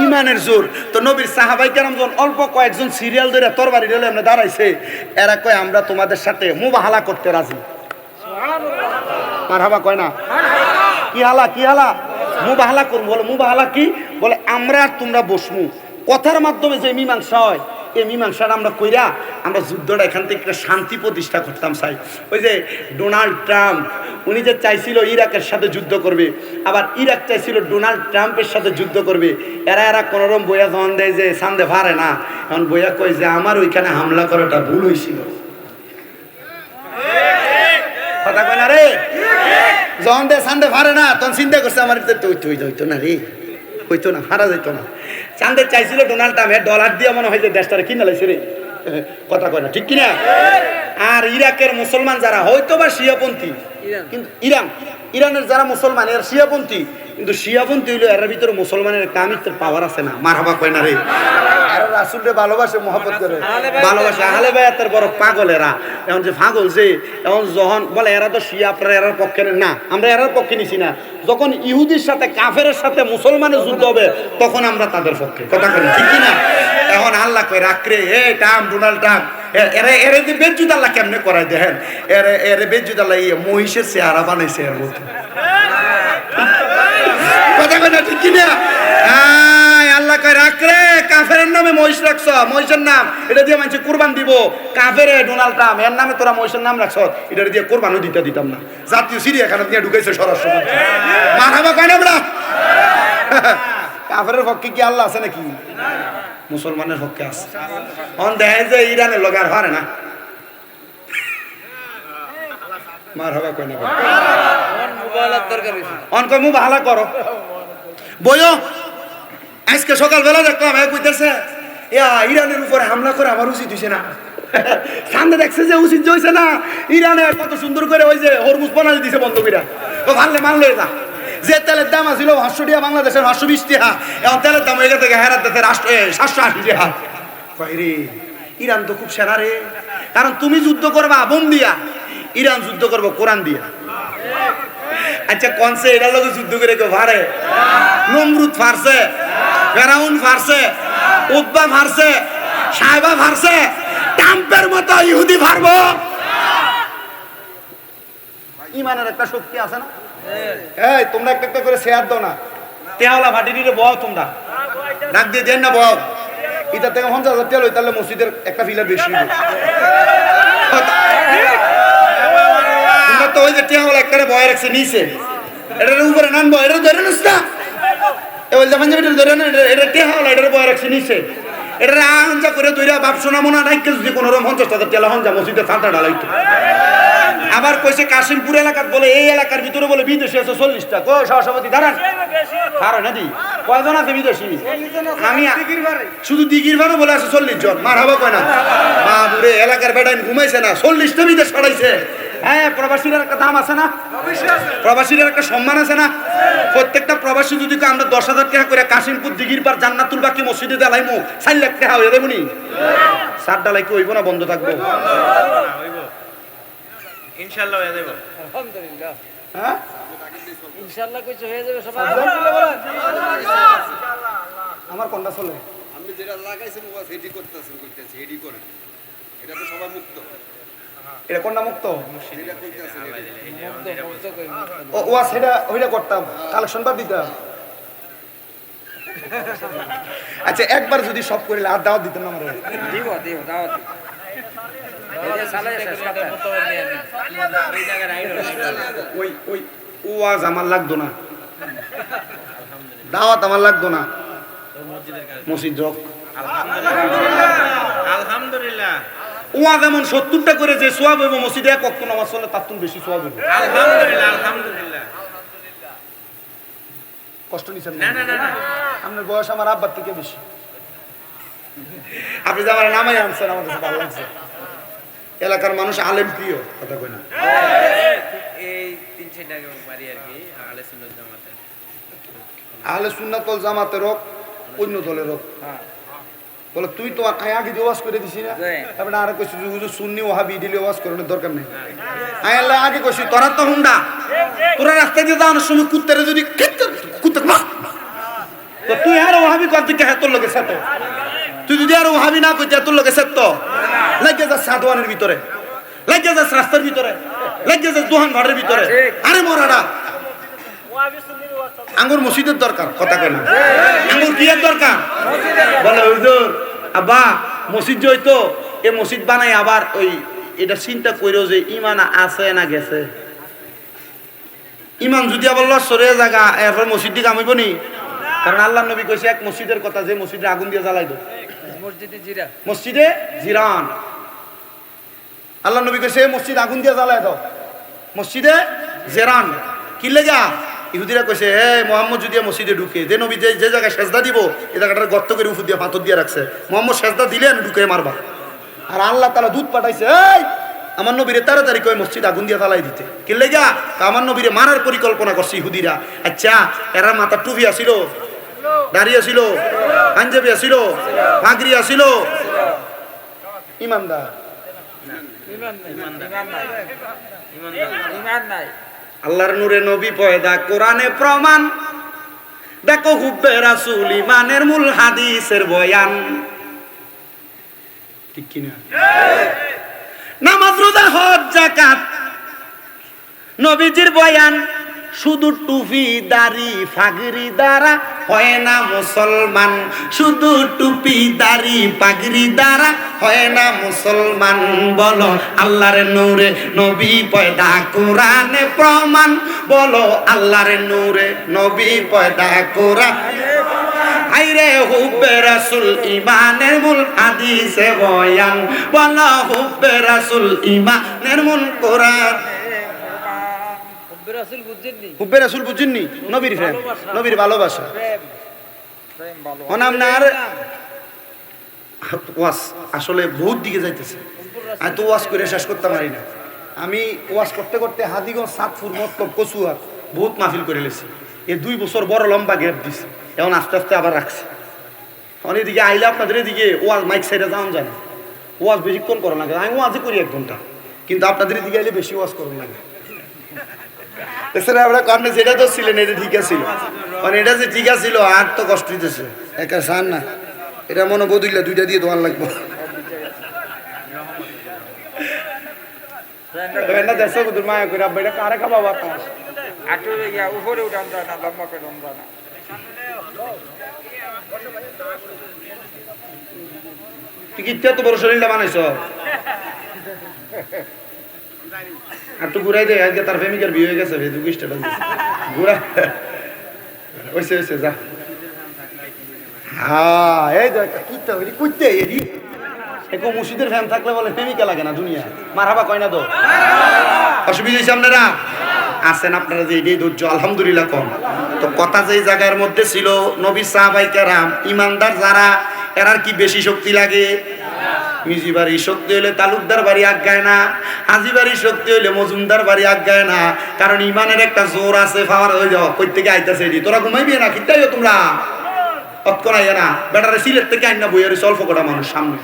Speaker 1: ইমানের জোর। তো নবীর সাহাবাই কেরাম যখন অল্প কয়েকজন সিরিয়াল ধরে তরবারি ঢেলে এমনি দাঁড়াইছে, এরা কয় আমরা তোমাদের সাথে মুবাহালা করতে রাজি। মারহাবা কয় না, কি হালা, কি হালা, মুবাহালা করবো। বলে মুবাহালা কি? বলে আমরা আর তোমরা বসমু, কথার মাধ্যমে যে মীমাংসা হয় এই মীমাংসাটা আমরা কইরা আমরা যুদ্ধটা এখান থেকে একটা শান্তি প্রতিষ্ঠা করতাম চাই। ওই যে ডোনাল্ড ট্রাম্প, উনি যে চাইছিল ইরাকের সাথে যুদ্ধ করবে, আবার ইরাক চাইছিল ডোনাল্ড ট্রাম্পের সাথে যুদ্ধ করবে, এরা কোনোরকম বইয়া যখন দেয় যে সান্দে পারে না, এখন বইয়া কয় যে আমার ওইখানে হামলা করাটা ভুল হয়েছিল। কথা কয় না রে, যখন দে সান্দে পারে না তখন চিন্তা করছে আমার হইতো না রে, হইতো না, হারা যাইতো না। চান্দে চাইছিল ডোনাল্ড ট্রাম্প ডলার দিয়ে মনে হয় যে দেশটারে কিনে লাইছে রে, কথা কয় না, ঠিক কিনা? আর ইরাকের মুসলমান যারা হয়তো বা শিয়াপন্থী, কিন্তু ইরানের যারা মুসলমান এর শিয়াপন্থী, কিন্তু শিয়াপন্থী হইলো এর ভিতরে মুসলমানের কামিত্বের পাওয়ার আছে না। মারহাবা কয় না রে, এরা রাসূলকে ভালোবাসে, মহব্বত করে, ভালোবাসে। আহলে বায়াতের বড় পাগল এরা। এখন যে পাগল যে, এখন যখন বলে এরা তো শিয়া, আপনারা এরার পক্ষে না, আমরা এরার পক্ষে নিছি না। যখন ইহুদির সাথে কাফেরের সাথে মুসলমানের যুদ্ধ হবে তখন আমরা তাদের পক্ষে, কথা কই ঠিক কি না? এখন আল্লাহ কয় রাখরে, হে ট্রাম্প, ডোনাল্ড ট্রাম্প, এরে যে বেজ্জুদ আল্লাহ কেমনে করায় দেখেন, এরে বেজ্জুদ আল্লাহ মহিষের চেহারা বানাইছে এর মধ্যে, কথা কয় না, ঠিক কি না? আল্লাহ কয় রাখরে, কাফেরের নামে মহিষ রাখছ, মহিষের নাম এটা দিয়ে মানুষ কুরবান দিব। কাফের ডোনাল্ড ট্রাম্প, এর নামে তোরা মহিষের নাম রাখছ, এটা দিয়ে কুরবানও দিতাম না। জাতীয় চিড়িয়াখানা দিয়ে ঢুকাইছে সরাসরি। মারহাবা কয় না আমরা? কাফেরের পক্ষে কি আল্লাহ আছে নাকি? মুসলমানের পক্ষে আছে। অন দেখে যে ইরানের লগে আর হারে না। মারহাবা কয় না? অন কয় মুবাহালা করো। বইও আজকে সকালবেলা দেখলাম কইতেছে ইরানের উপরে হামলা করে আমার উচিত হয়েছে না। সামনে দেখছে যে উচিত হয়েছে না, ইরানে কত সুন্দর করে ওই যে হরমুজ বানাই দিছে বন্ধ করে, তো ভাললে মানলে না। যে তেলের দাম আছিল 500 টাকা, বাংলাদেশের 520 টাকা, এখন তেলের দাম হয়ে গেছে হেরাত দেশে 780 টাকা। কয় রে, ইরান তো খুব সেরা রে, কারণ তুমি যুদ্ধ করবা বোম দিয়া, ইরান যুদ্ধ করবো কোরআন দিয়া। আচ্ছা কনসে এটার লোক যুদ্ধ করে কেউ পারে? নমরুদ ফারছে, ফেরাউন ফারছে, উতবা ফারছে, সাহেবা ফারছে, ট্রাম্পের মতো ইহুদি ফারবো? ইমানের একটা শক্তি আছে না? এই তোমরা একটা একটা করে শেয়ার দাও না, তেহলা ভাটি দিলে বও, তোমরা ডাক দিয়ে দেন না বও। এটা থেকে 50,000 তেল হই, তাহলে মসজিদের একটা ফিলার বেশি। তোমরা তো ওই যে তেহলা একটা বয়ে রাখছে নিচে, এটার উপরে নামবো, এটা ধরে নিস না, এবার যখন যাবে ধরে না, এটা তেহলা এটার বয়ে রাখছে নিচে। এটা আঞ্জা করে তৈরি বাপ শোনা মনে রাখতে যদি কোনো রকম 50,000 টাকা হন যা মসজিদে ছাতা ঢালাইতো। আবার কইছে কাশিমপুর এলাকার বলে এই এলাকার ভিতরে বলে বিদেশি আছে 40টা। কই সভাপতি দাঁড়ান কারণ নাকি কয়জন আছে বিদেশি? আমি শুধু দিঘির বারো বলে আছে 40 জন। মার হাবা কয় না বাবুরে এলাকার বেটাইন ঘুমাইছে না 40টা বিদেশ ছড়াইছে। হ্যাঁ প্রবাসীর একটা দাম আছে না, প্রবাসীর একটা সম্মান আছে না। প্রত্যেকটা প্রবাসী যদি আমরা 10,000 টাকা করে কাশিমপুর দিঘির পার জান্নাতুল বাকি মসজিদে দেলাইমু 4 লাখ টাকা হয়ে দেবনি। সার ডালাই কি হইব না বন্ধ থাকবো?
Speaker 2: ইনশাআল্লাহ হয়ে যাবে।
Speaker 3: আলহামদুলিল্লাহ।
Speaker 1: হ্যাঁ
Speaker 3: ইনশাআল্লাহ কইছে হয়ে যাবে সবাই।
Speaker 1: আমার কোনটা চলে?
Speaker 4: আপনি যেটা লাগাইছেন ওয়াজ হেডি করতেছেন কইতেছি হেডি করেন, এটা তো সবাই মুক্ত।
Speaker 1: এটা কোনটা মুক্ত?
Speaker 4: যেটা কইতেছেন
Speaker 1: ও সেটা ওইটা করতাম কালেকশন বার দিতাম। আচ্ছা একবার যদি সব করে আর দাওয়াত দিতেন না আমারে?
Speaker 3: দিব দিব দাওয়াত দিব। এই যে সালে শেষ কথা
Speaker 2: ওই জায়গায় রাইড
Speaker 1: ওই ওই ওয়াজ আমার লাগতো না, দাওয়াত আমার লাগতো না।
Speaker 2: মসজিদের কাজ।
Speaker 1: মসজিদ যোগ
Speaker 2: আলহামদুলিল্লাহ।
Speaker 1: ওয়াজ এমন 70টা করে যে সোয়াব হইব মসজিদে এক ওয়াক্ত নামাজ পড়লে তার তুন বেশি সোয়াব হইব।
Speaker 2: আলহামদুলিল্লাহ আলহামদুলিল্লাহ।
Speaker 1: কষ্ট নিছেন
Speaker 2: না না না না,
Speaker 1: আপনার বয়স আমার আব্বার থেকে বেশি। আপনি যে আমার নামাই আনছেন আমার কাছে ভালো লাগছে। এলাকার মানুষ আলেম প্রিয় কথা কই না।
Speaker 2: এই 3-4 টাকা বাড়ি আর কি আহলে সুন্নাত জামাতে।
Speaker 1: আহলে সুন্নাত ওয়াল জামাতের হোক অন্য দলের হোক বলে তুই তো আগে যে ওয়াজ করে দিছি না, তারপরে আরে কইছি হুজুর সুন্নি ওয়াহাবি দিলে ওয়াজ করানোর দরকার নেই। আল্লাহ আগে কইছি তোরা তো হুন্ডা, তোরা রাস্তা দিয়ে যাওয়ার সময় কুত্তারে যদি কুত্তা না তো তুই আর ওয়াহাবি কর দিকে তোর লোকে সাথে তুই যদি আর ওয়াহাবি না কইতে তোর লোকে সাথে লাগে যা সাদওয়ানের ভিতরে, লাগে যা রাস্তার ভিতরে, লাগে যা দোকান ঘরের ভিতরে। আরে মোরাডা আঙ্গুর মসজিদের দরকার কথা কয় না। আঙ্গুর কি এর দরকার? বলে হুজুর আব্বা মসজিদ হইতো এই মসজিদ বানাই আবার ওই এটা চিন্তা কইরো যে ইমান আছে না গেছে। ইমান যদি আবার লসরে জায়গা এরপর মসজিদটি কামাইব নি? কারণ আল্লাহ নবী কইছে এক মসজিদের কথা যে মসজিদে আগুন দিয়ে জ্বালাই দাও,
Speaker 3: মসজিদে জিরা,
Speaker 1: মসজিদে জিরান। আল্লাহ নবী কইছে মসজিদ আগুন দিয়ে জ্বালাই দাও, মসজিদে জেরান। কি লেগা? ইহুদিরা কইছে হে মোহাম্মদ যদি মসজিদে ঢুকে যে নবী যে জায়গায় সেজদা দিব এই জায়গাটার গর্ত করে উপর দিয়ে পাথর দিয়ে রাখছে, মোহাম্মদ সেজদা দিলেন ঢুকে মারবা। আর আল্লাহ তাআলা দুধ পাঠাইছে এই আমার নবীরে তাড়াতাড়ি কই মসজিদ আগুন দিয়ে জ্বালাই দিতে। কি লেগা? আমার নবীরে মারার পরিকল্পনা করছে ইহুদিরা। আচ্ছা এরা মাথার টুপি আছিল, দাড়ি আছিল, পাঞ্জাবি আছিল, পাগড়ি আছিল, ইমানদার
Speaker 3: ইমান নাই, ইমান নাই, ইমান নাই।
Speaker 1: আল্লাহর নূরে নবী পয়দা কোরআনে প্রমাণ, দেখো হুব্বে রাসূল ইমানের মূল হাদিসের বয়ান। ঠিক কি না? নামাজ রোজা হজ যাকাত নবীজির বয়ান। শুধু টুপি দাড়ি পাগড়ি দ্বারা হয় না মুসলমান, শুধু টুপি দাড়ি পাগড়ি দ্বারা হয় না মুসলমান। বলো আল্লাহর নূরে নবী পয়দা কোরআনে প্রমাণ, বলো আল্লাহর নূরে নবী পয়দা কোরআন। আইরে হুব্বে রাসূল ইমানের মূল হাদিসে বয়ান, বলো হুব্বে রাসূল ইমানের মূল কোরআন।
Speaker 3: হুব্বে রাসূল বুঝছেননি?
Speaker 1: হুব্বে রাসূল বুঝেননি? নবীর প্রেম, নবীর ভালোবাসা।
Speaker 3: প্রেম, প্রেম ভালো।
Speaker 1: আপনার ওয়াজ আসলে বহুত দিকে যাইতেছে। আমি তো ওয়াজ করে শেষ করতে পারি না। আমি ওয়াজ করতে করতে হাদিগঞ্জ সাতপুর মতলব কচুয়ার বহুত মাহফিল করে লেছি। এই 2 বছর বড় লম্বা গ্যাপ দিছে, এখন আস্তে আস্তে আবার রাখছে। অনেক দিকে আইলে আপনাদের এদিকে ওয়াজ মাইক সাইডে যাওয়া যায় না, ওয়াজ বেশিক্ষণ করা লাগে। আমি ওয়াজই করি 1 ঘন্টা, কিন্তু আপনাদের এদিকে আইলে বেশি ওয়াজ করা লাগে। এছাড়া আমরা আপনি যেটা তো ছিলেন এটা ঠিক আছিল, মানে এটা যে ঠিক আছিল আর তো কষ্ট হইতেছে একা সার না, এটা মনে বদলিলা 2টা দিয়ে তোমার লাগবো। দেখছো বুধুর মায়া করে আব্বা এটা কারে খাবা বাতাস
Speaker 3: আটু গিয়া উপরে উঠান যায় না, লম্বা করে উঠান না।
Speaker 1: তুই কি ইত্যা তো বড় শরীরটা বানাইছ? আর তো ঘুরাই দে, আজকে তার প্রেমিকার বিয়ে হয়ে গেছে, ফেসবুক স্ট্যাটাস ঘুরা হইছে হইছে যা। হ্যাঁ এই দেখ কিতে হইলি কুইতে এডি একো মুর্শিদের ফ্যান থাকলে বলে প্রেমিকা লাগে না দুনিয়া মারহাবা কয় না তো অসুবিধা হইছে আপনারা আছেন আপনারা যে এই ধৈর্য আলহামদুলিল্লাহ কম তো কথা যেই জায়গার মধ্যে ছিল নবী সাহাবায়ে কেরাম ইমানদার যারা এরার কি বেশি শক্তি লাগে মিজি বাড়ি শক্তি হইলে তালুকদার বাড়ি আজ্ঞায় না হাজি বাড়ি শক্তি হইলে মজুমদার বাড়ি আজ্ঞায় না কারণ ইমানের একটা জোর আছে পাওয়ার হয়ে যাও কই থেকে আইতাছে এডি তোরা ঘুমাইবি না কিতাইও তোমরা অতকরাইয়া না বেটারে সিলেট থেকে আইনা বইয়ের অল্প কটা মানুষ সামনে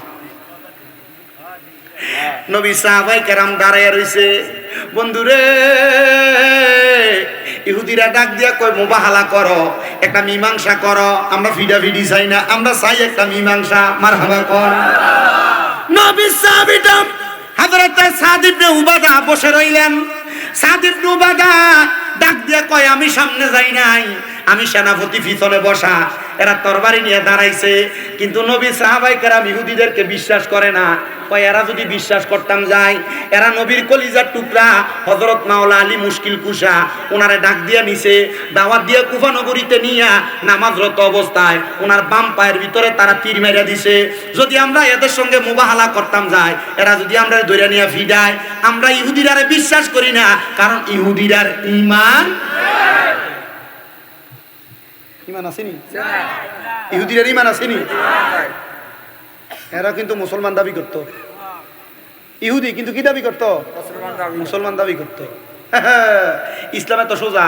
Speaker 1: নবী সাহাবায়ে কেরাম দাঁড়াইয়া রইছে বন্ধুরে ইহুদিরা ডাক দিয়া কয় মুবাহালা করো একটা মীমাংসা করো আমরা ফিডাফিডি চাই না আমরা চাই একটা মীমাংসা মারহাবা কর নবী সাহাবীরা হযরত সাদ ইবনে উবাদা বসে রইলেন সাদ ইবনে উবাদা ডাক দিয়া কয় আমি সামনে যাই নাই আমি সেনাপতি পিছনে বসা এরা তরবারি নিয়ে দাঁড়াইছে কিন্তু নবী সাহাবায়ে কেরাম ইহুদিদেরকে বিশ্বাস করে না কয় এরা যদি বিশ্বাস করতাম যাই এরা নবীর কলিজার টুকরা হযরত মাওলা আলী মুশকিল কুশা ওনারে ডাক দিয়া নিছে দাওয়াত দিয়া কুফা নগরীতে নিয়া নামাজরত অবস্থায় ওনার বাম পায়ের ভিতরে তারা তীর মেরে দিছে যদি আমরা এদের সঙ্গে মুবাহালা করতাম যাই এরা যদি আমরা ধরে নিয়ে ফিডায় আমরা ইহুদিরারে বিশ্বাস করি না কারণ ইহুদিরার ঈমান ঈমান আসেনি ইহুদিরার ঈমান আসেনি এরা কিন্তু মুসলমান দাবি করতো ইহুদি কিন্তু কি দাবি করতো মুসলমান দাবি করতো ইসলামে তো সোজা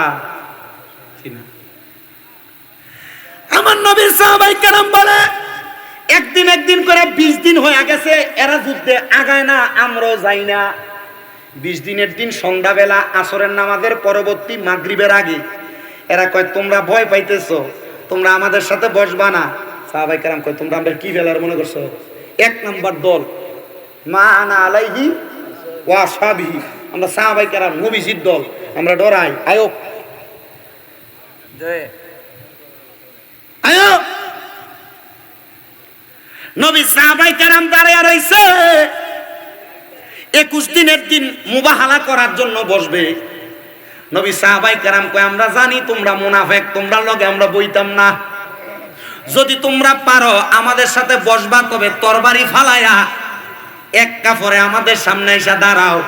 Speaker 1: আমার নবীর সাহাবায়ে কেরাম বলে একদিন করে 20 দিন হয়ে গেছে এরা যুদ্ধে আগায় না আমরাও যাই না 20 দিনের দিন সন্ধ্যাবেলা আসরের নামাজের পরবর্তী মাগরিবের আগে এরা কয় তোমরা ভয় পাইতেছো তোমরা আমাদের সাথে বসবা না সাহাবায়ে কেরাম কয় তোমরা আমরা কি ফেলার মনে করছো এক নাম্বার দল মা আনা আলাইহি ওয়া আসহাবিহি আমরা সাহাবায়ে কেরাম নবীজির দল আমরা ডরাই আয়ো
Speaker 3: জয়
Speaker 1: আয়ো নবী সাহাবায়ে কেরাম দাঁড়িয়ে রইছে 21 দিনের দিন মুবাহালা করার জন্য বসবে নবী সাহাবায়ে কেরাম কয় আমরা জানি তোমরা মুনাফিক তোমরা লগে আমরা বইতাম না যদি তোমরা পারো আমাদের সাথে বসবা তবে তরবারি ফালায়া এক কাফরে আমাদের সামনে এসে দাঁড়াও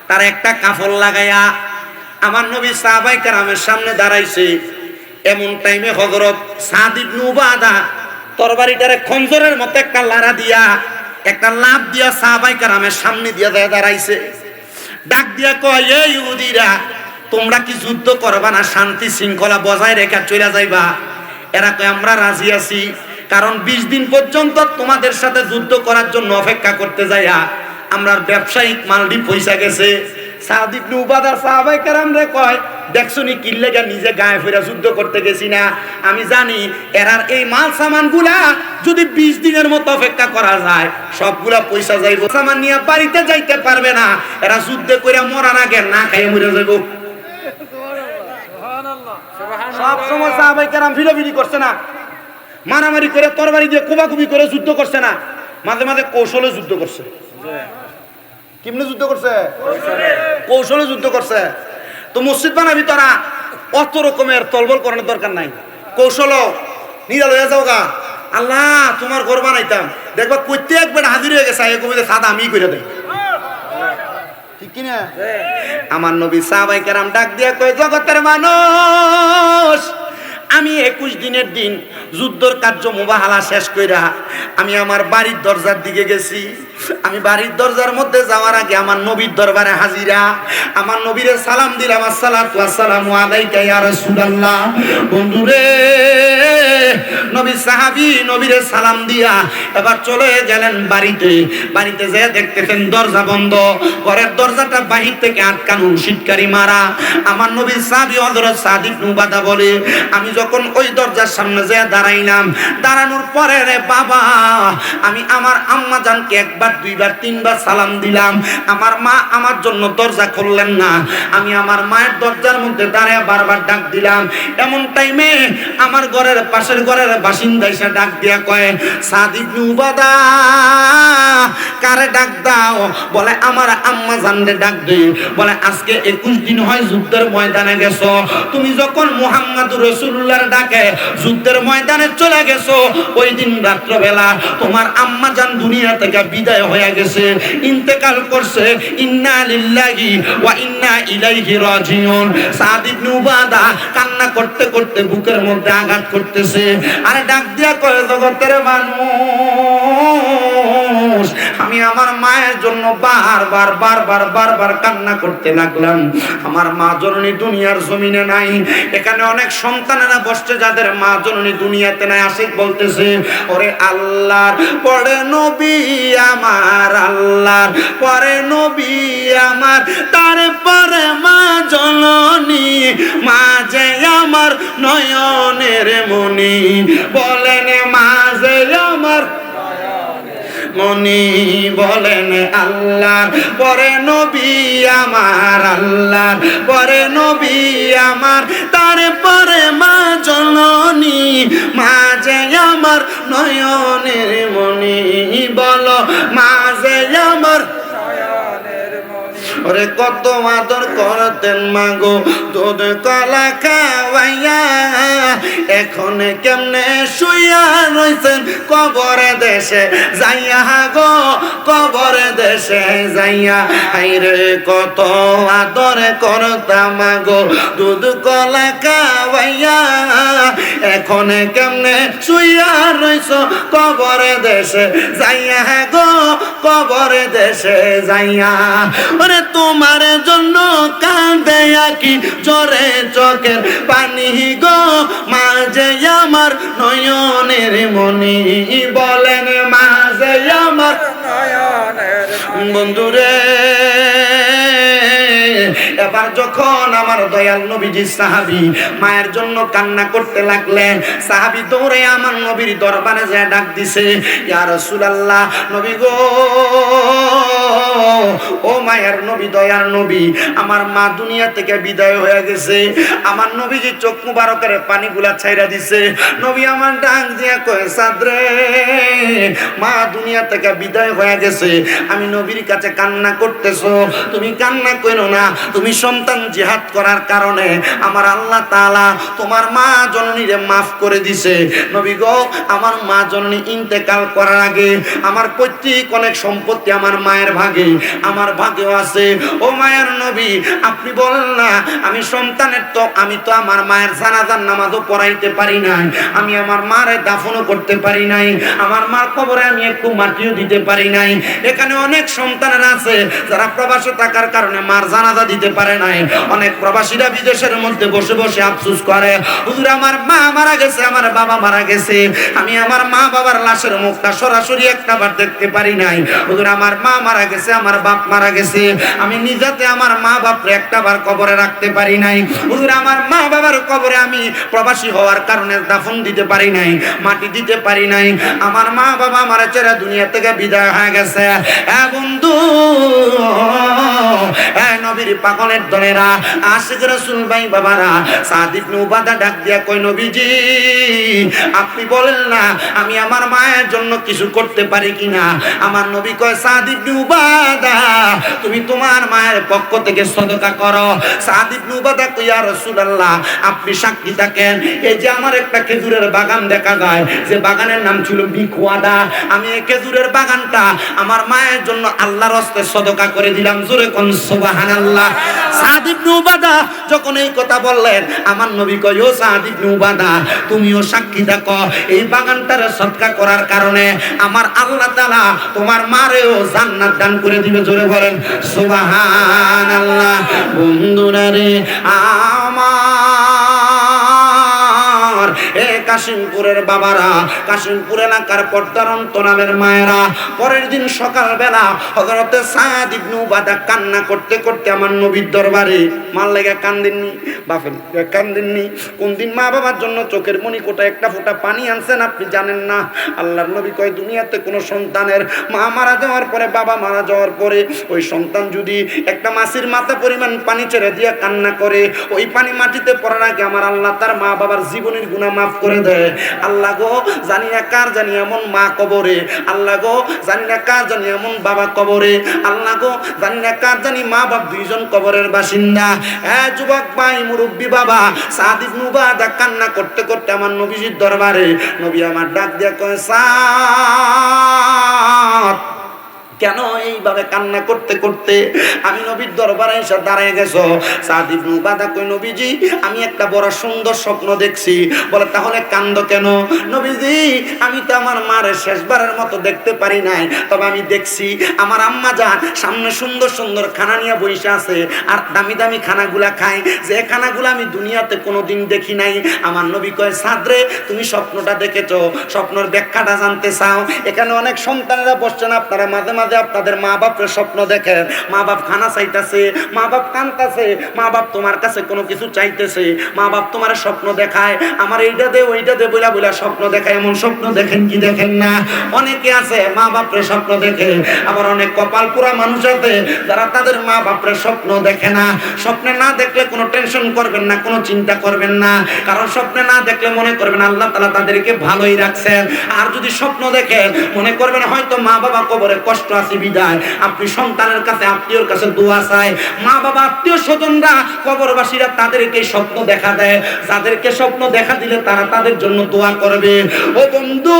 Speaker 1: তার একটা কাফর লাগায়া আমার নবী সাহাবায়ে কেরামের সামনে দাঁড়াইছে এমন টাইমে হযরত সাদ ইবনে উবাদা তরবারিটারে খঞ্জরের মতো একটা লাড়া দিয়া একটা লাফ দিয়া সাহাবায়ে কেরামের সামনে দিয়া দাঁড়াইছে ডাক দিয়া কয় এই ইহুদিরা তোমরা কি যুদ্ধ করবা না শান্তি শৃঙ্খলা বজায় রেখে চলে যাইবা এরা কয় আমরা রাজি আছি কারণ 20 দিন পর্যন্ত তোমাদের সাথে যুদ্ধ করার জন্য অপেক্ষা করতে যাইয়া আমরার ব্যবসায়িক মালডি পয়সা গেছে সাদ ইবনে উবাদা সাহাবায়ে কেরাম রে কয় দেখছনি কি লাগা নিজে গায়ে ফেরা যুদ্ধ করতে গেছি না আমি জানি এরার এই মাল সামানগুলা যদি 20 দিনের মতো অপেক্ষা করা যায় সবগুলা পয়সা যাইবো সামান নিয়ে বাড়িতে যাইতে পারবে না এরা যুদ্ধ কইরা মরার আগে না খাইয়ে মরে যাইবো সব সময় সাহাবায়ে কেরাম ভিড়াভিড়ি করছে না মারামারি করে তরবারি দিয়ে কোবাকুবি করে যুদ্ধ করছে না মাঝে মাঝে কৌশলে যুদ্ধ করছে কেমনে যুদ্ধ করছে কৌশলে যুদ্ধ করছে তো মসজিদ বানাবি তোরা অত রকমের তলবল করানোর দরকার নাই কৌশল নিরাল হয়ে যাও গা আল্লাহ তোমার ঘর বানাইতাম দেখবা কইতে একবার হাজির হয়ে গেছে এই কবিতা সাদা আমি কইরা দেই ঠিক কি না আমার নবী সাহাবায়ে কেরাম ডাক দিয়া কয় জগতের মানুষ আমি 21 দিনের দিন যুদ্ধর কার্য মুবাহালা শেষ কইরা আমি আমার বাড়ির দরজার দিকে গেছি আমি বাড়ির দরজার মধ্যে যাওয়ার আগে আমার নবীর দরবারে হাজিরা আমার নবীরে সালাম দিলাম আসসালাতু ওয়াসসালামু আলাইকা ইয়া রাসূলুল্লাহ বন্ধুরে নবী সাহাবী নবীরে সালাম দিয়া এবার চলে গেলেন বাড়িতে যেয়ে দেখতেছেন দরজা বন্ধ ঘরের দরজাটা বাহির থেকে আটকানো শীতকারি মারা আমার নবীর সাহাবী হযরত সাদ ইবনে উবাদা বলে আমি যখন ওই দরজার সামনে যেয়ে দাঁড়াইলাম দাঁড়ানোর পরে রে বাবা আমি আমার আম্মা জানকে একবার দুইবার তিনবার সালাম দিলাম আমার মা আমার জন্য দরজা খুললেন না আমি আমার মায়ের দরজার মধ্যে দাঁড়িয়ে বারবার ডাক দিলাম এমন টাইমে আমার ঘরের পাশের ঘরের বাসিন্দা এসে ডাক দিয়া কয় সাদ ইবনে উবাদা কারে ডাক দাও বলে আমার আম্মা জানরে ডাক দে বলে আজকে 21 দিন হয় যুদ্ধের ময়দানে গেছো তুমি যখন মুহাম্মদুর রাসূলুল্লাহ আল্লাহর ডাকে যুদ্ধের ময়দানে চলে গেছো, ওই দিন রাত্রবেলা তোমার আম্মা জান দুনিয়া থেকে বিদায় হয়ে গেছে, ইন্তেকাল করছে। ইন্না লিল্লাহি ওয়া ইন্না ইলাইহি রাজিউন। সাদ ইবনে উবাদা কান্না করতে করতে বুকের মধ্যে আঘাত করতেছে, আর ডাক দিয়া কয়, জগতের মানুষ, আমি আমার মায়ের জন্য বারবার কান্না করতে লাগলাম। আমার মা জননী দুনিয়ার জমিনে নাই। এখানে অনেক সন্তানেরা বসছে যাদের মা জননী দুনিয়াতে নাই। আশিক বলতেছে, ওরে আল্লাহর পরে নবী আমার, আল্লাহর পরে নবী আমার, তারপরে মা জননী, মা যে আমার নয়নের মনি। বলেন মা যে আমার মনি, বলেন আল্লাহর পরে নবী আমার, আল্লাহর পরে নবী আমার, তারপরে মা জননী, মা যে আমার নয়নের মনি। বলো মা যে আমার, ওরে কত আদর করতেন মাগো দুধ কলা খাওয়াইয়া, এখন কেমনে শুইয়া রইছেন কবরে দেশে যাইয়া গো, কবরে দেশে যাইয়া। হাইরে কত আদর করতাম মাগো দুধ কলা খাওয়াইয়া, এখন কেমনে শুইয়া রইছ কবরে দেশে যাইয়া গো, কবরে দেশে যাইয়া। ওরে তোমার জন্য কাঁদে কি জোরে চোখের পানি গো, মা যে আমার নয়নের মনি। বলেন মা যে আমার নয়নের বন্ধুরে। এবার যখন আমার দয়াল নবীজি সাহাবী মায়ের জন্য কান্না করতে লাগলেন, সাহাবী দৌড়ে আমার নবীর দরবারে যায় ডাক দিছে, ইয়া রাসূলুল্লাহ, নবী গো, ও মায়ের নবী, দয়ার নবী, আমার মা দুনিয়া থেকে বিদায় হয়ে গেছে। আমার নবীজি চোখ মুবারকের পানিগুলা ছাইরা দিছে। নবী আমার ডাক দিয়া কয়, সাদরে, মা দুনিয়া থেকে বিদায় হয়ে গেছে, আমি নবীর কাছে কান্না করতেছো, তুমি কান্না করো না। তুমি সন্তান জিহাদ করার কারণে আমার আল্লাহ তাআলা তোমার মা জননীরে মাফ করে দিছে। নবী গো, আমার মা জননী ইন্তেকাল করার আগে আমার পৈতৃক অনেক সম্পত্তি আমার মায়ের ভাগে, আমার ভাগেও আছে। ও মায়ের নবী, আপনি বলেন না, আমি সন্তানের তো, আমি তো আমার মায়ের জানাজার নামাজও পড়াইতে পারি নাই, আমি আমার মারে দাফনও করতে পারি নাই, আমার মার কবরে আমি একটু মাটিও দিতে পারি নাই। এখানে অনেক সন্তানেরা আছে যারা প্রবাসে থাকার কারণে মার জানাজা দিতে পারে নাই। অনেক প্রবাসীরা বিদেশের মধ্যে বসে বসে আফসোস করে, হুজুর আমার মা মারা গেছে, আমার বাবা মারা গেছে, আমি আমার মা বাবার লাশের মুখটা সরাসরি একটাবার দেখতে পারি নাই। হুজুর আমার মা মারা গেছে, আমার বাপ মারা গেছে, আমি নিজাতে আমার মা বাপরে একটাবার কবরে রাখতে পারি নাই। হুজুর আমার মা বাবার কবরে আমি প্রবাসী হওয়ার কারণে দাফন দিতে পারি নাই, মাটি দিতে পারি নাই। আমার মা বাবা আমার ছেড়ে দুনিয়া থেকে বিদায় হয়ে গেছে। বন্ধু, নবীর পাগলের দলেরা, আশিক রাসূল ভাই বাবারা, সাদ ইবনে উবাদা ডাক দিয়া কয়, নবীজি, আপনি বলেন না আমি আমার মায়ের জন্য কিছু করতে পারি কিনা। আমার নবী কয়, সাদ ইবনে উবাদা, তুমি তোমার মায়ের পক্ষ থেকে সদকা করো। সাদ ইবনে উবাদা কয়, ইয়া রাসূলুল্লাহ, আপনি সাক্ষী থাকেন, এই যে আমার একটা খেজুরের বাগান দেখা যায়, যে বাগানের নাম ছিল বিখওয়াদা, আমি এই খেজুরের বাগানটা আমার মায়ের জন্য আল্লাহর হস্তে সদকা করে দিলাম। জোরে কোন সুবহানাল্লাহ। সাদ ইবনে উবাদা যখন এই কথা বললেন, আমার নবী কয়, ও সাদ ইবনে উবাদা, তুমিও সাক্ষী থাকো, এই বাগানটারে সদকা করার কারণে আমার আল্লাহ তাআলা তোমার মারেও জান্নাত দান করে দিবে। জোরে বলেন সুবহানাল্লাহ। বন্ধুরা রে আমার, কাশিমপুরের বাবারা, কাশিমপুর এলাকার পর্দার অন্তরালের মায়েরা, পরের দিন সকালবেলা হযরতে সাদ ইবনে উবাদা কান্না করতে করতে আমার নবীর দরবারে, মার লাগা কান্দেননি, বাপের লাগা কান্দেননি, কোন দিন মা বাবার জন্য চোখের মনি কোটা একটা ফোঁটা পানি আনছেন আপনি জানেন না। আল্লাহর নবী কয়, দুনিয়াতে কোনো সন্তানের মা মারা যাওয়ার পরে, বাবা মারা যাওয়ার পরে, ওই সন্তান যদি একটা মাছির মাথা পরিমাণ পানি ছেড়ে দিয়ে কান্না করে, ওই পানি মাটিতে পড়ার আগে আমার আল্লাহ তার মা বাবার জীবনের গুনাহ মাফ করে দেয়। আল্লাহ গো জানি না কার জানি এমন মা কবরে, আল্লাহ গো জানি না কার জানি এমন বাবা কবরে, আল্লাহ গো জানি না কার জানি মা বাপ দুইজন কবরের বাসিন্দা। যুবক ভাই, মুরব্বী বাবা, সাদ ইবনে উবাদা কান্না করতে করতে আমার নবীজির দরবারে, নবী আমার ডাক দিয়া কয়, সাদ কেন এইভাবে কান্না করতে করতে আমি নবীর দরবারে এসে দাঁড়ায় গেছো? সাদ ইবনে উবাদা কই, নবীজি আমি একটা বড় সুন্দর স্বপ্ন দেখছি। বলে তাহলে কান্দো কেন? নবীজি আমি তো আমার মায়ের শেষবারের মতো দেখতে পারি নাই, তবে আমি দেখছি আমার আম্মা জান সামনে সুন্দর সুন্দর খানা নিয়ে বসে আছে, আর দামি দামি খানাগুলা খায়, যে খানাগুলো আমি দুনিয়াতে কোনোদিন দেখি নাই। আমার নবী কয়, সাদরে তুমি স্বপ্নটা দেখেছো, স্বপ্নের ব্যাখ্যাটা জানতে চাও? এখানে অনেক সন্তানেরা বসছেন, আপনারা মাঝে মাঝে আপনাদের মা বাপের স্বপ্ন দেখেন, মা বাপ খানা চাইতেছে, মা বাপ কাঁদতেছে, মা বাপ তোমার কাছে কোনো কিছু চাইতেছে, মা বাপ তোমার স্বপ্ন দেখায়, আমার এইটা দে ওইটা দে বইলা বইলা স্বপ্ন দেখায়। এমন স্বপ্ন দেখেন কি দেখেন না? অনেকে আছে মা বাপের স্বপ্ন দেখে, আবার অনেক কপাল পুরা মানুষ আছে যারা তাদের মা বাপের স্বপ্ন দেখে না। স্বপ্নে না দেখলে কোনো টেনশন করবেন না, কোনো চিন্তা করবেন না, কারণ স্বপ্নে না দেখলে মনে করবেন আল্লাহ তাআলা তাদেরকে ভালোই রাখছেন। আর যদি স্বপ্ন দেখেন মনে করবেন হয়তো মা বাবা কবরে কষ্ট আছে বিদায় আপনি সন্তানের কাছে, আত্মীয়র কাছে দোয়া চায়। মা বাবা আত্মীয় স্বজনরা কবরবাসীরা তাদেরকে স্বপ্ন দেখা দেয়, যাদেরকে স্বপ্ন দেখা দিলে তারা তাদের জন্য দোয়া করবে। ও বন্ধু,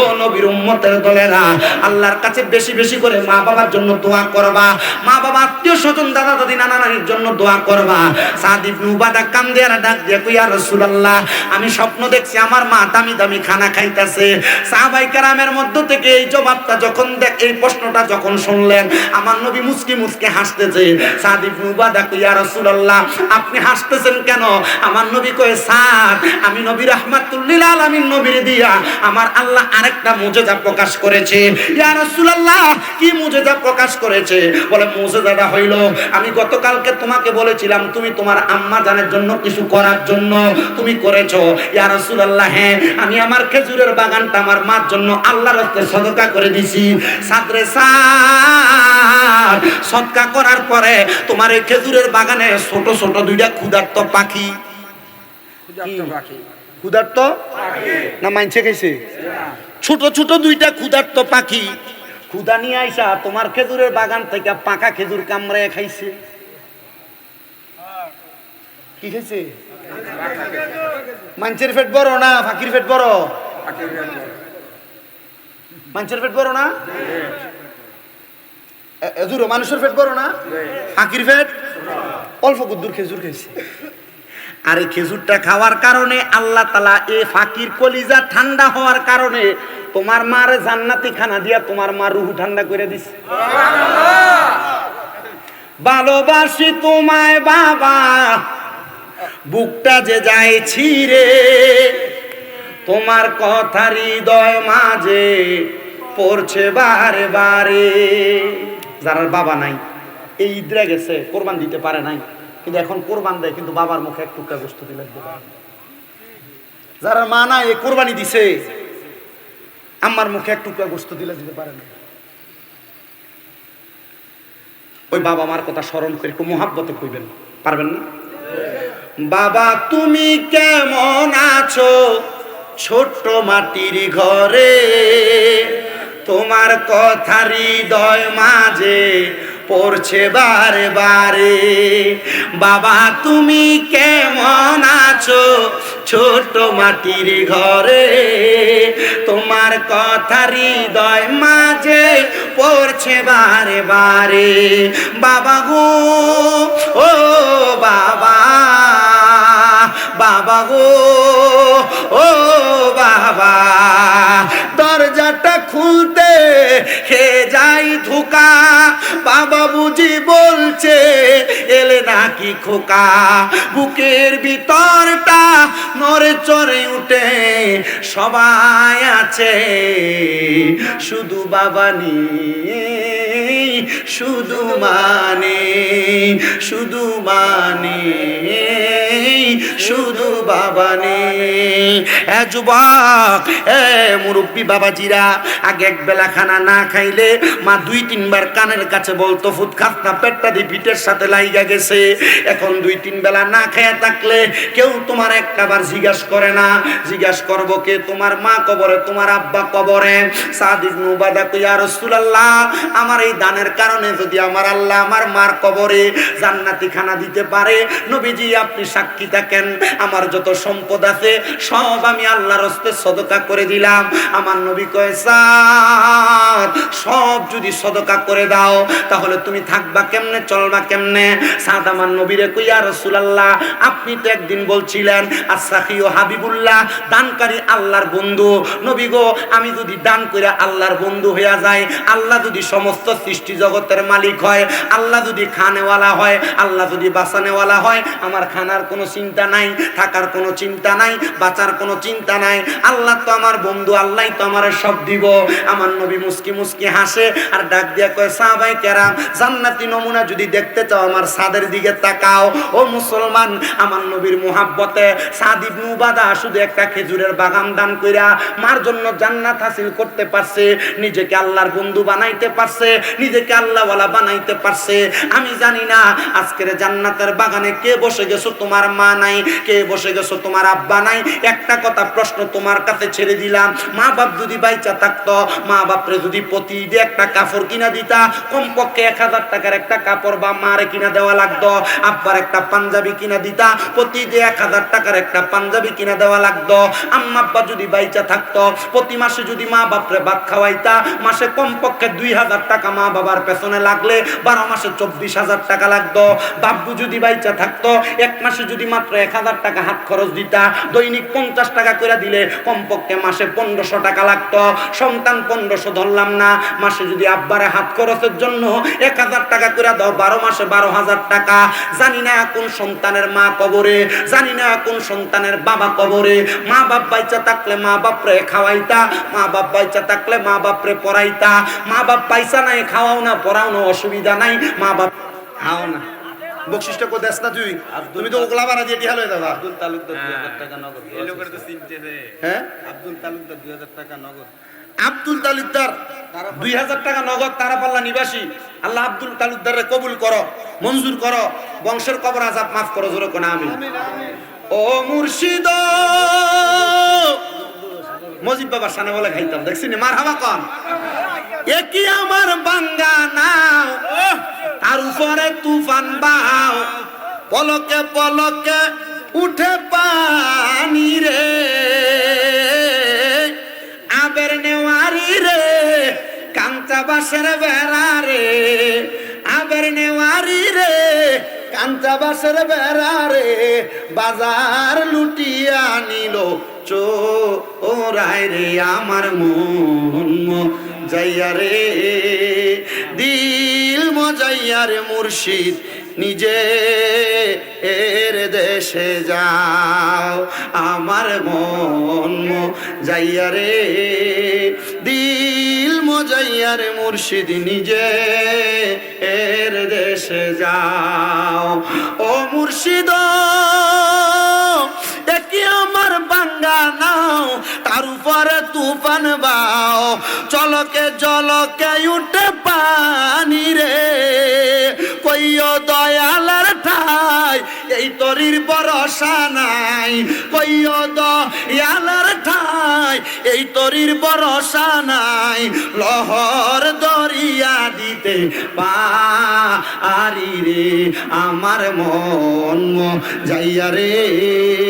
Speaker 1: ও নবীর উম্মতের দলেরা, আল্লাহর কাছে বেশি বেশি করে মা বাবার জন্য দোয়া করবা, মা বাবা আত্মীয় স্বজন দাদা দাদি নানা নানির জন্য দোয়া করবা। সাদ ইবনে উবাদা কান্দে আর ডাক দিয়ে কই, ইয়া রাসূলুল্লাহ আমি স্বপ্ন দেখছি আমার মা দামি দামি খানা খাইতেছে। সাহাবায়ে কেরামের মধ্য থেকে এই জবাবটা যখন এই প্রশ্নটা যখন শুনলেন, আমার নবী মুস্কি মুস্কি হাসতেছে। সাদ ইবনে উবাদা কই, ইয়া রাসূলুল্লাহ আপনি হাসতেছেন কেন? আমার নবী কয়, সাদ আমি নবী রাহমাতুল লিল আলামিন নবীর দিয়া আমার আল্লাহ আরেকটা মুজিজা প্রকাশ করেছে। ইয়া রাসূলুল্লাহ কি মুজিজা প্রকাশ করেছে? বলে মুজিজাটা হইল আমি গতকালকে তোমাকে বলেছিলাম তুমি তোমার আম্মা জানের জন্য কিছু করার জন্য, তুমি করেছো। ইয়া রাসূলুল্লাহ হ্যাঁ, আমি আমার খেজুরের বাগানটা আমার মার জন্য আল্লাহর রাস্তে সদকা করে দিছি। সাদরে সাদ সদকা করার পরে তোমার এই খেজুরের বাগানে ছোট ছোট দুইটা ক্ষুধার্ত পাখি, ক্ষুধার্ত না মাইনছে খাইছে, ছোট ছোট দুইটা ক্ষুধার্ত পাখি ক্ষুধা নিয়ে আইসা তোমার খেজুরের বাগান থেকে পাকা খেজুর কামড়ায় খাইছে। কি খাইছে? মানুষের পেট বড় না ফাঁকির পেট বড়? মানুষের পেট বড় না? মানুষের পেট বড় না? ফাঁকির পেট অল্প কুদ্দুর খেজুর খাইছে। আর এই খেজুরটা খাওয়ার কারণে আল্লাহ তাআলা এই ফাঁকির কলিজা ঠান্ডা হওয়ার কারণে তোমার মার জান্নাতি খানা দিয়া তোমার মা রুহু ঠান্ডা করে দিছে। ভালোবাসি তোমায় বাবা, বুকটা যে যায় ছিঁড়ে, তোমার কথা হৃদয় মাঝে পড়ছে বারে বারে। যারা বাবা নাই, এই ঈদরা গেছে কোরবান দিতে পারে নাই, কিন্তু এখন কোরবান দেয়, কিন্তু বাবার মুখে এক টুকরা গোশত দিলে। যারা মা নাই এই কোরবানি দিছে, আমার মুখে এক টুকরা গোশত দিলে দিতে পারে না। ওই বাবা মার কথা স্মরণ করে একটু মোহাব্বতে কইবেন, পারবেন না? বাবা তুমি কেমন আছো ছোট্ট মাটির ঘরে, তোমার কথা হৃদয় মাঝে পড়ছে বারে বারে। বাবা তুমি কেমন আছো ছোট মাটির ঘরে, তোমার কথা হৃদয় মাঝে পড়ছে বারে বারে। বাবা গো ও বাবা, বাবা গো ও বাবা, দরজাটা খুলতে হে যাই ধোকা, বাবা বুঝি বলছে এলে নাকি খোকা। বুকের ভিতরটা নড়ে চড়ে উঠে, সবাই আছে শুধু বাবা নেই, শুধু মানে, শুধু মানে নেই, শুধু বাবা নেই। এ যুবক, এ মুরব্বী বাবাজিরা, আগে এক বেলা খানা না খাইলে মা 2-3 বার কানের কাছে বলতো ফুট খাস না, পেটটা দিয়ে পিঠের সাথে লাইগা গেছে। এখন 2-3 বেলা না খেয়ে থাকলে কেউ তোমার একটা বার জিজ্ঞাস করে না। জিজ্ঞাস করবো কে? তোমার মা কবরে, তোমার আব্বা কবরে। সাদ ইবনে উবাদা কই, ইয়া রাসূলুল্লাহ, আমার এই দানের কারণে যদি আমার আল্লাহ আমার মার কবরে জান্নাতি খানা দিতে পারে, নবীজি আপনি সাক্ষী থাকেন, আমার যত সম্পদ আছে সব আমি আল্লাহর হস্তে সদকা করে দিলাম। আমার নবী কয়, সাদ, সব যদি সদকা করে দাও তাহলে তুমি থাকবা কেমনে, চলবা কেমনে? সাদ আমার নবীরে কই, ইয়া রাসূলুল্লাহ, আপনি তো একদিন বলছিলেন আস-সাখিয়ু হাবিবুল্লাহ, দানকারী আল্লাহর বন্ধু। নবী গো, আমি যদি দান করে আল্লাহর বন্ধু হইয়া যায়, আল্লাহ যদি সমস্ত সৃষ্টি জগতের মালিক হয়, আল্লাহ যদি খানেওয়ালা হয়, আল্লাহ যদি বাঁচানেওয়ালা হয়, আমার খানার কোনো চিন্তা নাই, থাকার কোনো চিন্তা নাই, বাঁচার কোনো চিন্তা নাই। আল্লাহ তো আমার বন্ধু, আল্লাহ তো আমার সব দিব। আমার নবী মুস্কি মুস্কি হাসে আর ডাক দিয়া কয়, সাহাবায়ে কেরাম, জান্নাতি নমুনা যদি দেখতে চাও আমার সাদের দিকে তাকাও। ও মুসলমান, আমার নবীর মুহাব্বতে সাদ ইবনে উবাদা শুধু একটা খেজুরের বাগান দান কইরা মার জন্য জান্নাত হাসিল করতে পারছে, নিজেকে আল্লাহর বন্ধু বানাইতে পারছে, নিজেকে আল্লাহওয়ালা বানাইতে পারছে। আমি জানি না আজকের জান্নাতের বাগানে কে বসে গেছো তোমার মা নাই, কে বসে গেছো তোমার আব্বা নাই। একটা কথা প্রশ্ন তোমার কাছে ছেড়ে দিলাম, মা বাপ যদি বাইচা থাকতো, মা বাপরে যদি প্রতিদিন একটা কাপড় কিনা দিতা, কমপক্ষে 1000 টাকার একটা কাপড় বা মারে কিনা দেওয়া লাগতো, আব্বার একটা পাঞ্জাবি কিনা দিতা, প্রতিদিন 1000 টাকার একটা পাঞ্জাবি কিনা দেওয়া লাগতো। আম্মা আব্বা যদি বাইচা থাকতো, প্রতি মাসে যদি মা বাপরে ভাত খাওয়াইতা, মাসে কমপক্ষে 2000 টাকা মা বাবার পেছনে লাগলে 12 মাসে 24,000 টাকা লাগতো। বাব্বু যদি বাইচা থাকতো, এক মাসে যদি মাত্র 1000 টাকা হাত খরচ দিতা, দৈনিক 50 টাকা করে দিলে কমপক্ষে মাসে 1500 টাকা লাগতো। সন্তান 1500 ধরলাম না, মাসে যদি আব্বারে হাত খরচের জন্য 1000 টাকা করে দাও, 12 মাসে 12,000 টাকা। জানি না কোন সন্তানের মা কবরে, জানি না কোন সন্তানের বাবা কবরে। মা বাপ বাইচা থাকলে মা বাপরে খাওয়াইতা, মা বাপ বাইচা থাকলে মা বাপরে পড়াইতা। মা বাপ পয়সা নাই, খাওয়াও না, পড়াও না, অসুবিধা নাই, মা বাপ খাও না। বকশিসটা কো দেস না তুই, তুমি তো ওগলা বানা দিয়ে টিহাল হয়ে যাবা।
Speaker 4: আব্দুল তালুকদার 2000 টাকা নগদ।
Speaker 2: এই লোকের তো চিনতে রে।
Speaker 1: হ্যাঁ,
Speaker 4: আব্দুল তালুকদার 2000 টাকা নগদ।
Speaker 1: আব্দুল তালুকদার 2000 টাকা নগদ, তারাপাল্লা নিবাসী। আল্লাহ আব্দুল তালুকদারে কবুল করো, মঞ্জুর করো, বংশের কবর আযাব মাফ করো, জোরে কোন আমিন। ও মুর্শিদ, মজিদ বাবার সানে বলে খাইতাম, দেখছি নি, মারহাবা কোন। একই আমার বাঙ্গা নাও, তার উপরে তুফান বাও, পলকে পলকে উঠে পানি রে, আবের নেওয়ারি রে, কাঞ্চা বাসের বেড়া রে, আবের নেওয়ারি রে, কাঞ্চা বাসের বেড়া রে, বাজার লুটিয়া নিল চোরাই রে, আমার মন যাইয়া রে, দিল মজাইয়া রে, মুর্শিদ নিজে এর দেশে যাও, আমার মন যাইয়া রে, দিল মজাইয়া রে, মুর্শিদ নিজে এর দেশে যাও। ও মুর্শিদ, দেখি আমার বাঙ্গা নাও, তার উপরে তুফান বাও, চলকে জলকে উঠে পানি রে, কইও দয়ালার ঠাই এই তরির ভরসা নাই, কইও দয়ালার ঠাই এই তরির ভরসা নাই, লহর দরিয়া দিতে পারি রে, আমার মন যাইয়া রে।